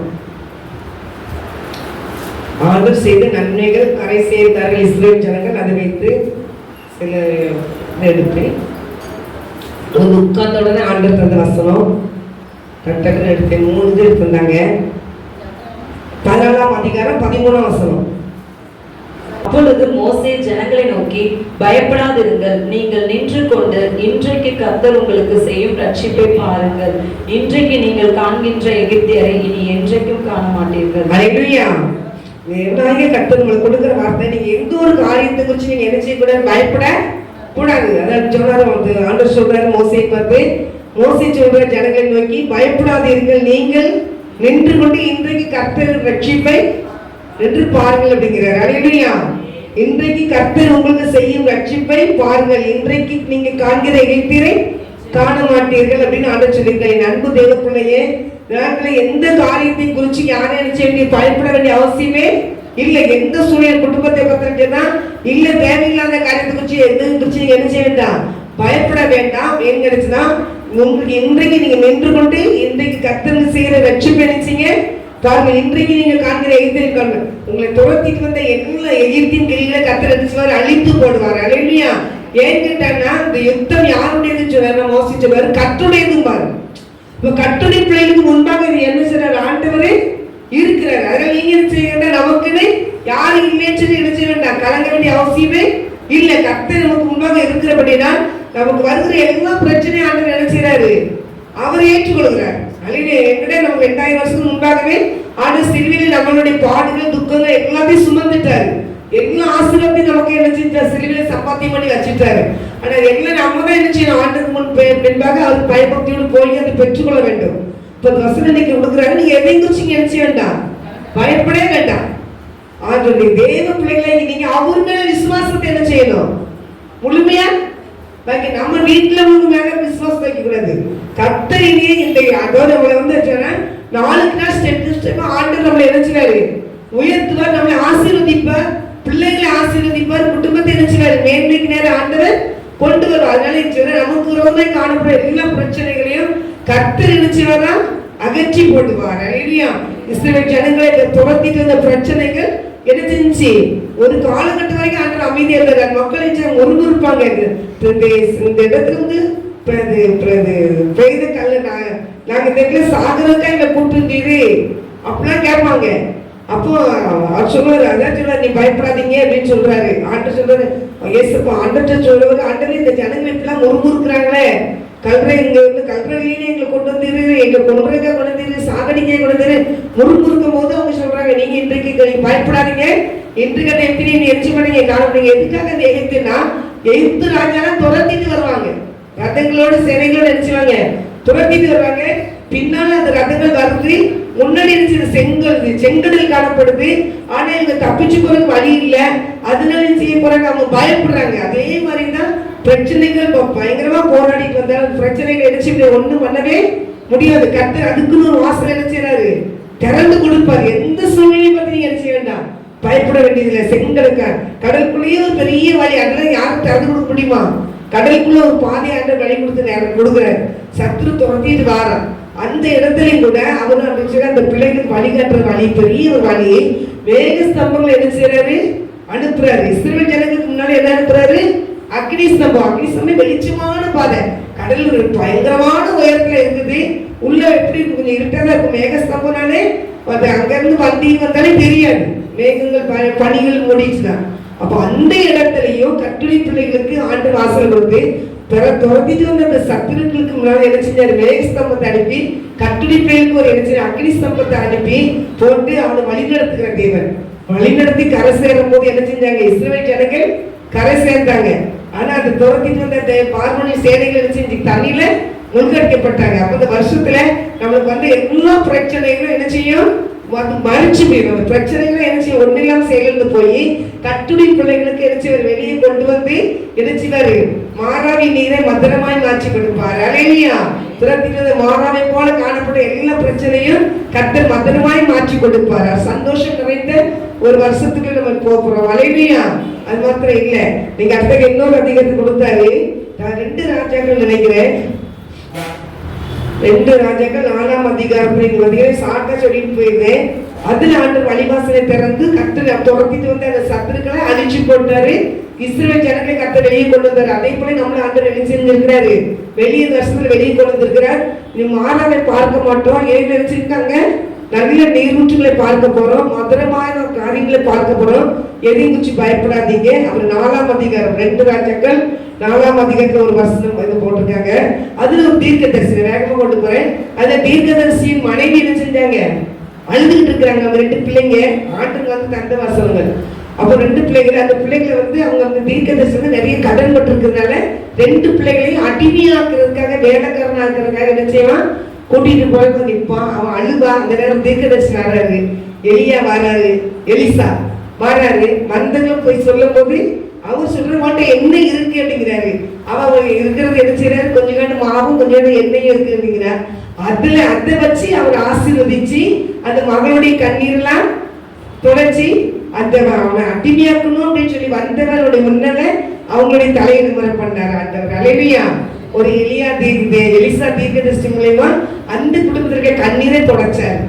ஆண்டவர் செய்த நன்மைகள் கரை சேர்ந்தார்கள் இஸ்ரவேல் ஜனங்கள். அதை வைத்து சில எடுப்பேன். ஒரு உட்கார்ந்தோடனே ஆண்டவர் தந்த வசனம் டக்குன்னு எடுத்தேன். 3 இது எடுத்திருந்தாங்க. 14ஆம் அதிகாரம் 13ஆம் வசனம். அப்பொழுது மோசே ஜனங்களை நோக்கி, பயப்படாதிருங்கள், நீங்கள் நின்று கொண்டு இன்றைக்கு கர்த்தர் உங்களுக்கு செய்யும் ரட்சிப்பை பாருங்கள். இன்றைக்கு நீங்கள் காண்கின்ற எகிப்தியரை இனி என்றைக்கும் காண மாட்டீர்கள். ஹல்லேலூயா. தேவனாகிய கர்த்தர் உங்களுக்கு கொடுக்கிற வார்த்தை, நீங்க எந்த ஒரு காரியத்தை குறித்து நீங்க என்ன செய்யக்கூடாது, பயப்பட கூடாது. அதான் சொன்னாரு ஆண்டவர் சொல்றாரு மோசேயை பார்த்து. மோசே சொல்ற ஜனங்களை நோக்கி, பயப்படாதீர்கள், நீங்கள் நின்று கொண்டு இன்றைக்கு கர்த்தர் ரட்சிப்பை என்று பாருங்கள் அப்படிங்கிறார். ஹல்லேலூயா. இன்றைக்கு கர்த்தர் உங்களுக்கு செய்யும் ரட்சிப்பை பாருங்கள். இன்றைக்கு நீங்க காண்கிற எகிப்தியரை காண மாட்டீர்கள் அப்படின்னு ஆண்டவர் சொல்லியிருக்காரு. அன்பு தேவ பிள்ளையே, எந்த காரியத்தை குறித்து யாரும் நினைச்ச வேண்டிய பயப்பட வேண்டிய அவசியமே இல்லை. எந்த சூழ்நிலை குடும்பத்தை பத்திரா இல்ல, தேவையில்லாத காரியத்தை குறித்து எந்த குறித்து நீங்க என்ன செய்ய வேண்டாம், பயப்பட வேண்டாம். ஏன் கிடைச்சுன்னா, உங்களுக்கு இன்றைக்கு நீங்க நின்று கொண்டு இன்றைக்கு கர்த்தர் செய்யற ரட்சிப்பை நினைச்சீங்க பாருங்க. இன்றைக்கு நீங்க காண்கிற எகிப்தியர்கள், உங்களை துரத்திட்டு வந்த எல்லா எகிப்தின் கிரிகளை கர்த்தர் அடிச்சுவார், அழித்து போடுவார். ஹல்லேலூயா. ஏன் கேட்டாங்கன்னா, இந்த யுத்தம் யாருடையதுன்னு சொன்னார், மோசே சொல்வாரு கர்த்தருடையதும் பாரு. இப்ப கர்த்தருடைய பிள்ளைகளுக்கு முன்பாக என்ன செய்றாரு, ஆண்டவரே இருக்கிறார். அதனால நீங்க என்ன செய்ய, நமக்குன்னு யாரும் இல்லைன்னு சொல்லி என்ன செய்ய வேண்டாம், கலங்க வேண்டிய அவசியமே இல்லை. கர்த்தர் நமக்கு முன்பாக இருக்கிறபடினா நமக்கு வருகிற எல்லா பிரச்சனையும் ஆண்டவர் என்ன செய்றாரு, அவர் ஏற்றுக்கொள்கிறார். அல்லது என்கிட்ட நம்ம 2000 வருஷத்துக்கு முன்பாகவே ஆண்டவர் சிலுவையில் நம்மளுடைய பாடுகள் துக்கங்கள் எல்லாத்தையும் சுமந்துட்டாரு. எல்லா ஆசீர்வாதத்தையும் நமக்கு என்ன செஞ்சார், சிலுவையில் சம்பாத்தியம் பண்ணி வச்சுட்டாரு. ஆனா எல்லாம் நம்ம தான் என்ன செய்யணும், ஆண்டுக்கு முன்பாக அவர் பயபக்தியோடு போய் அதை பெற்றுக்கொள்ள வேண்டும். இப்ப வசனம் இன்னைக்கு கொடுக்குறாரு, நீங்க எதை குறிச்சு என்ன செய்ய வேண்டாம், பயப்படவே வேண்டாம். ஆண்டவருடைய தேவ பிள்ளைகளை நீங்க அவர் மேல விசுவாசத்தை என்ன செய்யணும், முழுமையா பாக்கி. நம்ம வீட்டுல உங்க மேல விசுவாசம் வைக்க கூடாது. கர்த்தரிலேயே இந்த அதோட நம்மளை வந்து நாளுக்கு நாள் ஸ்டெப் ஆண்டவர் நம்மளை நினைச்சுவாரு, உயர்த்துவார், நம்மளை ஆசீர்வதிப்பார், பிள்ளைகளை ஆசீர்வதிப்பார், குடும்பத்தை நினைச்சுவாரு, மேன்மைக்கு நேரம் ஆண்டவர் கொண்டு வருவார். அதனால நமக்கு விரோதமாய் காணப்படுற எல்லா பிரச்சனைகளையும் கர்த்தர் நினைச்சுவாரா அகற்றி போடுவார். ஹல்லேலூயா. இஸ்ரவேல் ஜனங்களை துரத்திட்டு வந்த பிரச்சனைகள் என்ன செஞ்சு ஒரு காலகட்டம் வரைக்கும் ஆண்டவர் அமைதியா இருந்தார். மக்கள் ஒருங்கிருப்பாங்க. இந்த இடத்துல வந்து பெய்த கல்ல நாங்க இந்த இடத்துல சாகரக்கா எங்களை கூப்பிட்டு அப்படிலாம் கேட்பாங்க. அப்போ அவர் சொல்றாரு, அதான் சொல்றாரு, நீ பயப்படாதீங்க அப்படின்னு சொல்றாரு. ஆண்டவர் சொல்றாரு, ஏசப்பா ஆண்டவர் சொல்றாரு, ஆண்டவர் இந்த ஜனங்கள் இப்படிலாம் முறுமுறுக்குறாங்களே, கல்றை இங்க வந்து கல்றையிலே எங்களை கொண்டு வந்துரு, எங்களை கொண்டுறதுக்காக கொண்டு வந்துரு, சாகடிக்க கொண்டு வந்துரு முறுமுறுக்கும் போது அவங்க சொல்றாங்க, நீங்க இன்றைக்கு நீங்க பயப்படாதீங்க, இன்றைக்கு அந்த எப்படி நீ எரிச்சு பண்ணீங்க காரணம். எதுக்காக அந்த எகிப்துன்னா, எகிப்து ராஜாலாம் துரத்திட்டு வருவாங்க, ரதங்களோட சேனைகளோட நினைச்சுவாங்க, துரத்திட்டு வருவாங்க. பின்னால அந்த ரதங்கள் வருது, முன்னாடி செங்கடல் காணப்படுது. ஆனா இவங்க தப்பிச்சு போறதுக்கு வழி இல்ல. அதனால செய்ய போறாங்க, அவங்க பயப்படுறாங்க. அதே மாதிரிதான் பிரச்சனைகள் பயங்கரமா போராடிட்டு வந்தாலும் பிரச்சனைகள் நினைச்சு ஒண்ணும் பண்ணவே முடியாது. கர்த்தர் அதுக்குன்னு ஒரு வாசல் என்ன செய்யறாரு, திறந்து கொடுப்பாரு. எந்த சூழ்நிலையும் பத்தி நீங்க என்ன செய்ய வேண்டாம், பயப்பட வேண்டியதில்லை. செங்கலுக்கா கடலுக்குள்ளேயே ஒரு பெரிய வழி, அதெல்லாம் யாரும் திறந்து கொடுக்க முடியுமா? கடலுக்குள்ள ஒரு பாதையாண்ட வழி கொடுக்குறாரு. சத்துரு துரத்திட்டு வாரான். அந்த இடத்துலையும் கூட அவர் அந்த பிள்ளைகளுக்கு வழிகாட்டுற வழி, பெரிய ஒரு வழி மேக ஸ்தம்பங்கள் என்ன செய்யறாரு, அனுப்புறாரு. இஸ்ரவேல் ஜனங்களுக்கு முன்னாடி என்ன அனுப்புறாரு, அக்னி ஸ்தம்பம். அக்னி ஸ்தம்பம் வெளிச்சமான பாதை, கடல் பயங்கரமான உயரத்துல இருக்குது. உள்ள எப்படி கொஞ்சம் இருட்டதா இருக்கும். மேக ஸ்தம்பம்னாலே அங்க இருந்து வண்டி வந்தாலே தெரியாது, மேகங்கள் பனிகள் மூடிச்சுதான். அப்ப அந்த இடத்துலயும் கட்டுரை பிள்ளைகளுக்கு ஆண்டு வாசல் கொடுத்து துரத்திட்டு வந்து அந்த சத்துருக்களுக்கு முன்னாடி என்ன செஞ்சாரு, மேக ஸ்தம்பத்தை அனுப்பி கட்டுரை பிள்ளைகளுக்கு ஒரு என்ன செஞ்சு அக்னி ஸ்தம்பத்தை அனுப்பி போட்டு அவனை வழி நடத்துகிற தேவன். வழி நடத்தி கரை சேரும் போது என்ன செஞ்சாங்க, இஸ்ரவேல் ஜனங்கள் கரை சேர்ந்தாங்க. ஆனா அந்த துரத்திட்டு வந்த பார்வனி சேனைகள் என்ன செஞ்சு தண்ணியில முழுகடிக்கப்பட்டாங்க. அப்ப இந்த வருஷத்துல நம்மளுக்கு வந்து எல்லா பிரச்சனைகளும் என்ன செய்யும், மறைச்சு போயிடும். அந்த பிரச்சனைகளை என்ன செய்யும், ஒன்னில்லாம செயல்ந்து போய் கட்டுரை பிள்ளைகளுக்கு என்ன செய்வார், வெளியே கொண்டு வந்து என்ன செய்வாரு, மாறாவி நீரை மந்திரமாய் மாற்றி கொடுப்பார். ஹல்லேலூயா. துரத்திட்டு மாறாவை போல காணப்பட்ட எல்லா பிரச்சனையும் கர்த்தர் மந்திரமாய் மாற்றி கொடுப்பார். சந்தோஷம் நிறைந்த ஒரு வருஷத்துக்கு நம்ம போறோம். ஹல்லேலூயா. அது மாத்திரம் இல்ல, நீங்க அடுத்த இன்னொரு அதிகாரத்தை கொடுத்தாரு. நான் 2 ராஜாக்கள் நினைக்கிறேன், 2 ராஜாக்கள் 4ஆம் அதிகாரத்துல சாட்டா சொல்லிட்டு போயிருந்தேன். அதுல ஆண்டவர் வழிவாசலை திறந்து கர்த்தரை துரத்திட்டு வந்து அந்த சத்துருக்களை அழிச்சு போட்டாரு. இஸ்ரவேல் ஜனங்களை கர்த்தர் வெளியே கொண்டு வந்தாரு. அதே போல நம்மள ஆண்டவர் என்ன செஞ்சிருக்கிறாரு, வெளியே தரிசனத்துல வெளியே கொண்டு வந்திருக்கிறார். நீ மாறாவை பார்க்க மாட்டோம், ஏன் நினைச்சிருக்காங்க, நல்ல நீரூற்றுகளை பார்க்க போறோம், மதுரமான காரியங்களை பார்க்க போறோம். எதையும் குறிச்சு பயப்படாதீங்க. அவர் 4ஆம் அதிகாரம் 2 ராஜாக்கள் 4ஆம் அதிகாரத்துல ஒரு வசனம் இது போட்டிருக்காங்க. அதுல ஒரு தீர்க்கதரிசி வேகமா கொண்டு போறேன். அந்த தீர்க்கதரிசியின் மனைவி என்ன செஞ்சாங்க, அழுதுகிட்டு இருக்கிறாங்க. அவங்க 2 பிள்ளைங்க, ஆண்டுக்கு வந்து தந்த வசனங்கள். அப்போ 2 பிள்ளைகள், அந்த பிள்ளைகளை வந்து அவங்க அந்த தீர்க்கதரிசி வந்து நிறைய கடன் பட்டு இருக்கிறதுனால 2 பிள்ளைகளையும் அடிமையாக்குறதுக்காக வேலைக்காரனாக்குறதுக்காக என்ன செய்வான், கூட்டிட்டு போய் நிற்பான். அவன் அழுவா. அந்த நேரம் தீர்க்கதரிசி வராரு, எலியா வராரு, எலிசா வராரு. வந்தவங்க போய் சொல்லும் போது அவர் சொல்ற மாட்டேன் என்ன இருக்கு அப்படிங்கிறாரு. அவன் இருக்கிறது என்ன செய்யறாரு, கொஞ்சம் மாவும் கொஞ்சம் எண்ணெயும் இருக்கு அப்படிங்கிறார். அதுல அதை வச்சு அவர் ஆசீர்வதிச்சு அந்த மகளுடைய கண்ணீரெல்லாம் தொடச்சி அந்த அவனை அடிமையாக்கணும் அப்படின்னு சொல்லி வந்தவருடைய முன்னால அவங்களுடைய தலையை நிமிர பண்ணாரு ஆண்டவர். அல்லேலூயா. ஒரு எலிசா தீர்க்கதரிசி மூலமா அந்த குடும்பத்திற்கு கண்ணீரை தொடச்சார்.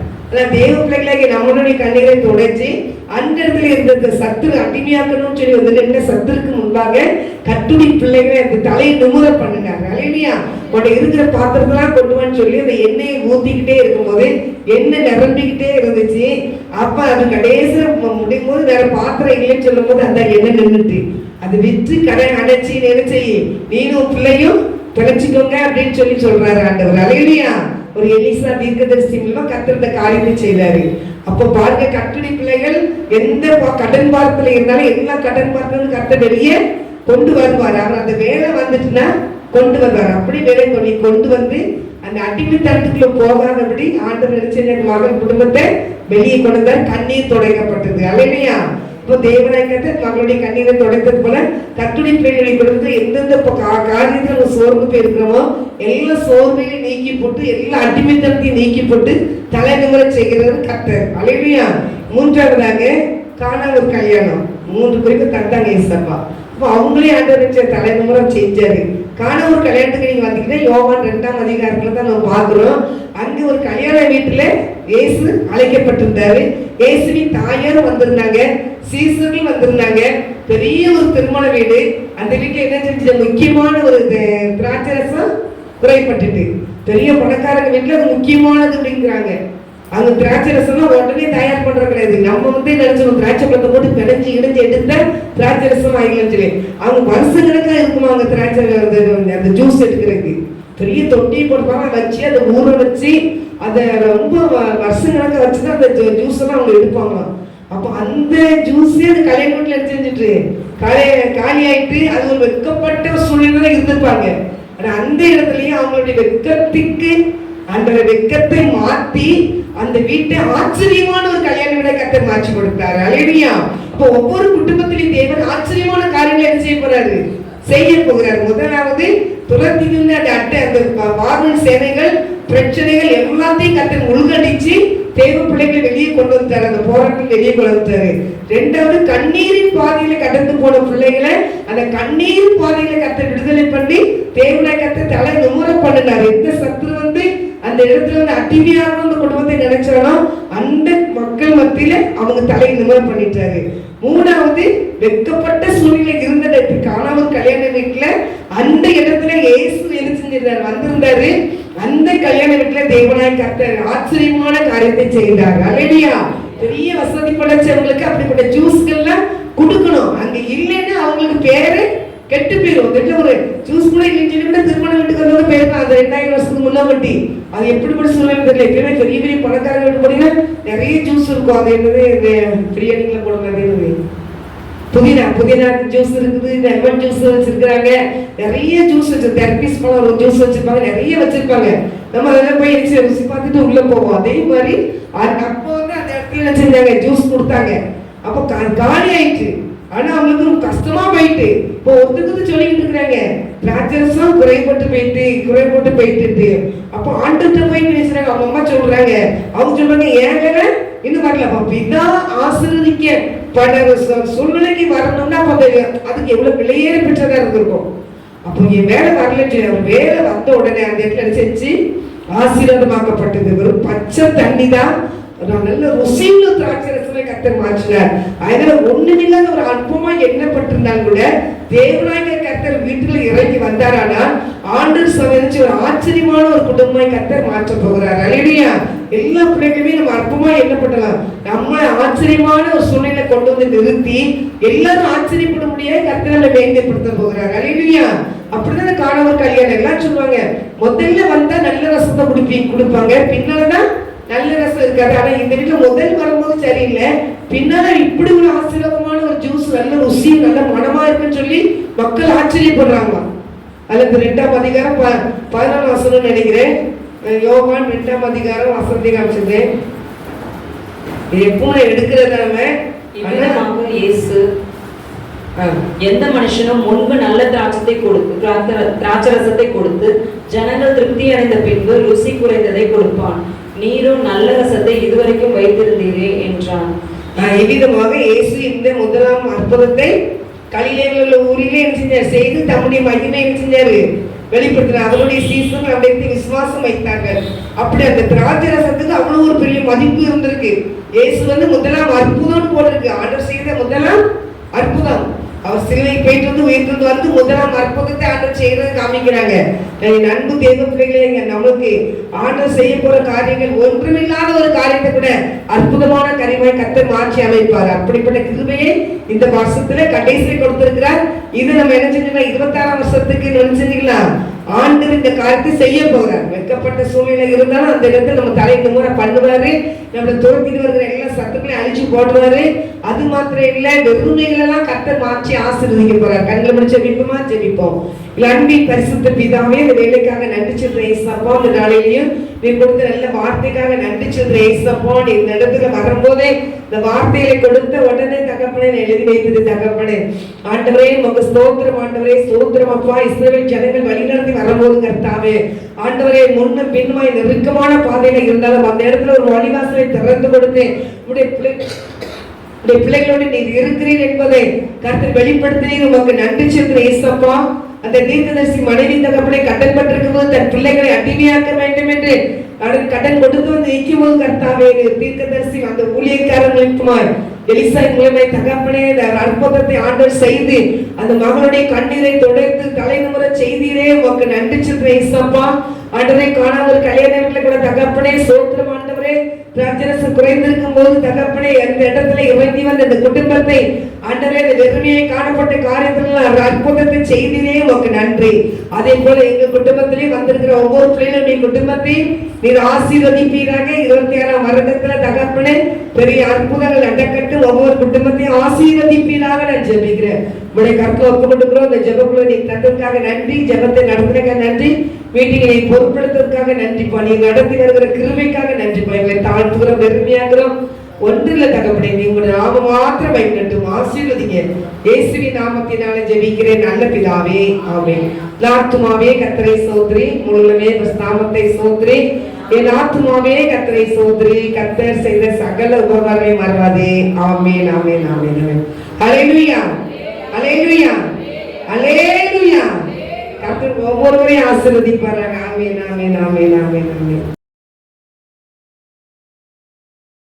தேவ பிள்ளைகளாக நம்மளுடைய கண்ணீரை தொடச்சி அந்த இடத்துல இருந்த சத்துரு அடிமையாக்கணும்னு சொல்லி வந்து என்ன சத்துருக்கு முன்பாக கட்டுடி பிள்ளைகளை அந்த தலையை நிமிர பண்ணினார். அல்லேலூயா. உடைய இருக்கிற பாத்திரத்தெல்லாம் கொண்டு வான்னு சொல்லி அந்த எண்ணெயை ஊத்திக்கிட்டே இருக்கும்போது எண்ணெய் நிரம்பிக்கிட்டே இருந்துச்சு. அப்ப அது கடைசி முடியும் போது வேற பாத்திரம் இல்லைன்னு சொல்லும் போது அந்த எண்ணெய் நின்றுட்டு அது விற்று கடை அடைச்சி நினைச்சி நீனும் பிள்ளையும் பிழைச்சிக்கோங்க அப்படின்னு சொல்லி சொல்றாரு ஆண்டவர். அல்லேலூயா. ஒரு எலிசா தீர்க்கதரிசி மூலமா கர்த்தர் இந்த காரியத்தை செய்தாரு. அப்ப பாருங்க, கட்டுடி பிள்ளைகள் எந்த கடன் பாரத்துல இருந்தாலும் எல்லா கடன் பாரத்திலும் கர்த்தர் வெளியே கொண்டு வருவார். அவர் அந்த வேலை வந்துட்டுன்னா கொண்டு வருவார். அப்படி வேலை கொண்டு வந்து அந்த அடிமைத்தனத்துக்குள்ள போகாதபடி ஆண்டவர் நினைச்ச மகன் குடும்பத்தை வெளியே கொண்டு வந்தார். கண்ணீர் துடைக்கப்பட்டது. அல்லேலூயா. இப்போ தேவனாய்க்கத்தை மகளுடைய கண்ணீரை துடைத்தது போல கட்டுரை பிள்ளைகளை கொடுத்து எந்தெந்த காரியத்தில் நம்ம சோர்வு போயிருக்கிறோமோ எல்லா சோர்வையும் நீக்கி போட்டு எல்லா அடிமைத்தனத்தையும் நீக்கி போட்டு தலைநிமுறை செய்கிறது கர்த்தர். அல்லேலூயா. 3ஆவதாக காணா ஒரு கல்யாணம் 3 குறிப்பு தந்தாங்க ஏசப்பா. அப்போ அவங்களே ஆண்டவர் தலைநிமுறை செஞ்சாரு. காணா ஒரு கல்யாணத்துக்கு நீங்க வந்தீங்கன்னா யோவான் 2ஆம் அதிகாரத்துல தான் நம்ம பார்க்கிறோம். அங்க ஒரு கல்யாண வீட்டுல இயேசு அழைக்கப்பட்டிருந்தாரு. இயேசுவின் தாயார் வந்திருந்தாங்க, சீசர்கள் வந்திருந்தாங்க. பெரிய ஒரு திருமண வீடு. அந்த வீட்டுல என்ன செஞ்சு முக்கியமான ஒரு திராட்சை ரசம் குறைப்பட்டுட்டு பெரிய பணக்காரங்க வீட்டுல அது முக்கியமானது அப்படிங்கிறாங்க. அங்க திராட்சை ரசம்னா உடனே தயார் பண்றது கிடையாது. நம்ம வந்து நினைச்சோம் திராட்சை பழத்தை போட்டு பிணைஞ்சு இணைஞ்சு எடுத்த திராட்சை ரசம் ஆகிக்கலாம்னு சொல்லி அவங்க வருஷக்கணக்கா இருக்குமா அவங்க திராட்சை அந்த ஜூஸ் எடுக்கிறதுக்கு பெரிய தொட்டி போட்டுப்பாங்க, வச்சு அதை ஊற வச்சு அதை ரொம்ப வருஷக்கணக்கா வச்சுதான் அந்த ஜூஸ் எல்லாம் அவங்க எடுப்பாங்க. அப்போ அந்த ஜூஸே அந்த கல்யாண வீட்டுல எடுத்து செஞ்சுட்டு காலி ஆயிட்டு அது ஒரு வெட்கப்பட்ட சூழ்நிலை இருந்திருப்பாங்க. ஆனா அந்த இடத்துலயும் அவங்களுடைய வெட்கத்துக்கு அந்த வெட்கத்தை மாத்தி அந்த வீட்டை ஆச்சரியமான ஒரு கல்யாண வீட கர்த்தர் மாற்றி கொடுத்தாரு. அல்லேலூயா. இப்போ ஒவ்வொரு குடும்பத்திலும் தேவன் ஆச்சரியமான காரியங்களை என்ன செய்ய போறாரு, செய்ய போகிறார். முதலாவது துரத்திருந்த அந்த வார்மன் சேனைகள் பிரச்சனைகள் எல்லாத்தையும் கர்த்தர் முழுகடிச்சு தேவ பிள்ளைகளை வெளியே கொண்டு வந்தாரு. அந்த போராட்டம் வெளியே கொண்டு வந்தாரு. 2வது கண்ணீரின் பாதையில கடந்து போன பிள்ளைகளை அந்த கண்ணீர் பாதையில கர்த்தர் விடுதலை பண்ணி தேவனை கர்த்தர் தலை நிமுற பண்ணினார். எந்த சத்துரு வந்து அந்த இடத்துல வந்து அடிமையான அந்த குடும்பத்தை நினைச்சாலும் அந்த மக்கள் மத்தியில அவங்க தலையை நிமிர பண்ணிட்டாரு. 3வது வெட்கப்பட்ட சூழ்நிலை இருந்த காணாமல் கல்யாண வீட்டுல அந்த இடத்துல இயேசு என்ன செஞ்சிருந்தாரு, வந்திருந்தாரு. அந்த கல்யாண வீட்டுல தேவனாய் கர்த்தர் ஆச்சரியமான காரியத்தை செய்தார். அல்லேலூயா. பெரிய வசதி படைச்சவங்களுக்கு அப்படிப்பட்ட ஜூஸ்கள்லாம் கொடுக்கணும். அங்க இல்லைன்னா அவங்களுக்கு பேரு கெட்டு போயிடும். ஒரு ஜூஸ் கூட இல்லைன்னு சொல்லி கூட திருமண வீட்டுக்கு வந்தவங்க போயிருக்கான். அந்த 2000 வருஷத்துக்கு முன்னாடி அது எப்படிப்பட்ட சூழ்நிலை தெரியல. எப்பயுமே பெரிய பெரிய பணக்காரங்க வீட்டு போனீங்கன்னா நிறைய ஜூஸ் இருக்கும். அது என்னது பிரியாணிகளை போடுறது புதினா ஜூஸ் இருக்குது, லெமன் ஜூஸ் வச்சிருக்கிறாங்க, நிறைய ஜூஸ் வச்சு தெரபிஸ் போல ஒரு ஜூஸ் வச்சிருப்பாங்க, நிறைய வச்சிருப்பாங்க. நம்ம அதெல்லாம் போய் ருசி பார்த்துட்டு உள்ள போவோம். அதே மாதிரி அப்போ வந்து அந்த இடத்துல என்ன செஞ்சாங்க, ஜூஸ் கொடுத்தாங்க. அப்போ காலி ஆயிடுச்சு. ஆனா அவங்களுக்கு ரொம்ப கஷ்டமா போயிட்டு இப்போ ஒருத்தருக்கு சொல்லிட்டு இருக்கிறாங்க திராட்சரசம் குறைபட்டு போயிட்டு. அப்போ ஆண்டுகிட்ட போய் பேசுறாங்க. அவங்க அம்மா சொல்றாங்க, அவங்க சொல்றாங்க ஏன் இன்னும் வரல. அப்ப பிதா ஆசீர்வதிக்க சூழ்நிலைக்கு வரணும்னா அப்ப அதுக்கு எவ்வளவு விலையேற பெற்றதா இருந்திருக்கும். அப்போ என் வேலை வரல, அவர் வேலை வந்த உடனே அந்த இடத்துல செஞ்சு ஆசீர்வாதமாக்கப்பட்டது. வெறும் பச்சை தண்ணி தான் நல்ல ருசியுள்ள திராட்சை ரசமே கர்த்தர் மாற்றினார். அதனால ஒண்ணுமில்லாத ஒரு அற்பமா எண்ணப்பட்டிருந்தாலும் கூட தேவனாகிய கர்த்தர் வீட்டுல இறங்கி வந்தாரானா ஆண்டவர் சமைச்சு ஒரு ஆச்சரியமான ஒரு குடும்பமாய் கர்த்தர் மாற்ற போகிறார். அல்லேலூயா. எல்லா பிள்ளைகளுமே நம்ம அற்பமா எண்ணப்படலாம், நம்ம ஆச்சரியமான ஒரு சூழ்நிலை கொண்டு வந்து நிறுத்தி எல்லாரும் ஆச்சரியப்பட முடியாது கர்த்தர் நம்ம மேன்மைப்படுத்த போகிறார். அல்லேலூயா. அப்படிதான் காணவர் கல்யாணம் எல்லாம் சொல்லுவாங்க, முதல்ல வந்தா நல்ல ரசத்தை கொடுப்பாங்க, பின்னால்தான் நல்ல ரசம் இருக்காது. ஆனா இந்த வீட்டுல முதல் வரும்போது சரியில்லை, பின்னால இப்படி ஒரு ஆசீர்வாதமான ஒரு ஜூஸ் நல்ல ருசியும் நல்ல மனமா இருக்குன்னு சொல்லி மக்கள் ஆச்சரியப்படுறாங்க. அல்லது 2ஆம் அதிகாரம் 14 வசனம் நினைக்கிறேன், யோவான் 2ஆம் அதிகாரம் வசனத்தை காமிச்சிருந்தேன். எப்பவும் எடுக்கிறதாம இயேசு எந்த மனுஷனும் முன்பு நல்ல திராட்சரசத்தை கொடுத்து ஜனங்கள் திருப்தி அடைந்த பின்பு ருசி குறைந்ததை கொடுப்பான். நீரும் நல்ல ரசத்தை இதுவரைக்கும் வைத்திருந்தீரே என்றான். இவ்விதமாக இயேசு இந்த முதலாம் அற்புதத்தை கலிலேயுள்ள ஊரிலே செய்து தம்முடைய மகிமை செஞ்சாரு, வெளிப்படுத்தினார். அவருடைய சீசர்கள் அப்படியே விசுவாசம் வைத்தார்கள். அப்படி அந்த திராட்சை ரசத்துக்கு அவ்வளவு ஒரு பெரிய மதிப்பு இருந்திருக்கு. இயேசு முதலாம் அற்புதம் போட்டிருக்கு, ஆண்டவர் செய்த முதலாம் அற்புதம். அவர் சிலுவை போயிட்டு வந்து உயிர்த்து வந்து முதலாம் அற்புதத்தை ஆண்டவர் செய்யறது காமிக்கிறாங்க. அன்பு தேவ பிள்ளைகளே, நம்மளுக்கு ஆண்டவர் செய்ய போற காரியங்கள் ஒன்றுமில்லாத ஒரு காரியத்தை கூட அற்புதமான காரியமாய் கர்த்தர் மாற்றி அமைப்பார். அப்படிப்பட்ட கிருபையை இந்த வருஷத்துல கடைசியை கொடுத்திருக்கிறார். இது நம்ம என்ன செஞ்சுக்கலாம், 26ஆம் வருஷத்துக்கு நினைச்சிருக்கலாம் ஆண்டவர் இந்த காரியத்தை செய்ய போகிறார். வெட்கப்பட்ட சூழ்நிலை இருந்தாலும் அந்த இடத்துல நம்ம தலை நிமிர பண்ணுவாரு, நம்மளை தோற்கிட்டு வருகிற எல்லா சத்துக்களையும் அழிச்சு போடுவாரு. அது மாத்திரம் இல்ல, வெறுமைகளெல்லாம் கர்த்தர் மாற்றி ஆசீர்வதிக்க போறார். கண்களை முடிச்ச ஜெபிப்போமா? ஜெபிப்போம். அன்பின் பரிசுத்த பிதாவே, இந்த வேலைக்காக நன்றி சொல்றேன் ஏசப்பா. இந்த நாளையிலையும் நீ கொடுத்த நல்ல வார்த்தைக்காக நன்றி சொல்றேன் ஏசப்பா. நீ இந்த இடத்துல வரும்போதே இந்த வார்த்தைகளை கொடுத்த உடனே தகப்பனே எழுதி வைத்தது தகப்பனே. ஆண்டவரே உங்க ஸ்தோத்திரம், ஆண்டவரே ஸ்தோத்திரம் அப்பா. இஸ்ரவேல் ஜனங்கள் வழிநடத்தி வரும்போது கர்த்தாவே ஆண்டவரே முன்னும் பின்னுமாய் நெருக்கமான பாதையில இருந்தாலும் அந்த இடத்துல ஒரு வழிவாசலை திறந்து கொடுத்து உடைய பிள்ளைகளோடு நீ இருக்கிறீர் என்பதை கர்த்தர் வெளிப்படுத்தினீர். உமக்கு நன்றி சொல்கிறேன் ஏசப்பா. அந்த தீர்க்கதரிசி மனைவி தகப்பனை கடன் பட்டிருக்கும் போது தன் பிள்ளைகளை அடிமையாக்க வேண்டும் என்று கடன் கொடுத்து வந்து நிற்கும் போது கர்த்தாவே தீர்க்கதரிசி அந்த ஊழியக்காரர்களுக்குமாய் எலிசாய் மூலமாய் தகப்பனே அற்புதத்தை ஆண்டவர் செய்து அந்த மகனுடைய கண்ணீரை தொடர்ந்து தலைமுறை செய்தீரே. உமக்கு நன்றி சொல்கிறேன் ஏசப்பா. ஆண்டவரை காணாத ஒரு கல்யாண வீட்டுல கூட தகப்பனே சோத்திரம் ஆண்டவரே. திராட்சரசம் குறைந்திருக்கும் போது தகப்பனே அந்த இடத்துல இறங்கி வந்த இந்த குடும்பத்தை ஆண்டவரே இந்த வெறுமையை காணப்பட்ட காரியத்துல அற்புதத்தை செய்தீரே. உமக்கு நன்றி. அதே போல எங்க குடும்பத்திலே வந்திருக்கிற ஒவ்வொரு பிள்ளைகளுடைய குடும்பத்தையும் நீர் ஆசீர்வதிப்பீராக. 26ஆம் வருடத்துல தகப்பனே பெரிய அற்புதங்கள் நடக்கட்டும். ஒவ்வொரு குடும்பத்தையும் ஆசீர்வதிப்பீராக நான் ஜெபிக்கிறேன். உடைய கருத்தை ஒப்புக்கொண்டுக்கிறோம். இந்த ஜெபக்குள்ள நீ தந்ததுக்காக நன்றி, ஜெபத்தை நடத்துறதுக்காக நன்றி, மீட்டிங்கை பொறுப்படுத்துவதற்காக நன்றிப்பா. நீ நடத்தி வருகிற கிருபைக்காக நன்றிப்பா. எங்களை தாழ்த்துகிறோம், பெருமையாகிறோம். ஒன்றில் தகப்பனே நீ உங்களுடைய நாம மாத்திரம் வைக்கட்டும், ஆசீர்வதிங்க. இயேசுவின் நாமத்தினால ஜெபிக்கிறேன் நல்ல பிதாவே, ஆமென். ஆத்துமாவே கர்த்தரை ஸ்தோத்திரி, முழுமே நாமத்தை ஸ்தோத்திரி. என் ஆத்துமாவே கர்த்தரை ஸ்தோத்திரி, கர்த்தர் செய்த சகல உபகாரங்களை மறவாதே. ஆமென், ஆமென், ஆமென், ஆமென். ஹல்லேலூயா, ஹல்லேலூயா, ஹல்லேலூயா. கர்த்தர் ஒவ்வொருவரையும் ஆசீர்வதிப்பாராக. ஆமென், ஆமென், ஆமென், ஆமென், ஆமென்.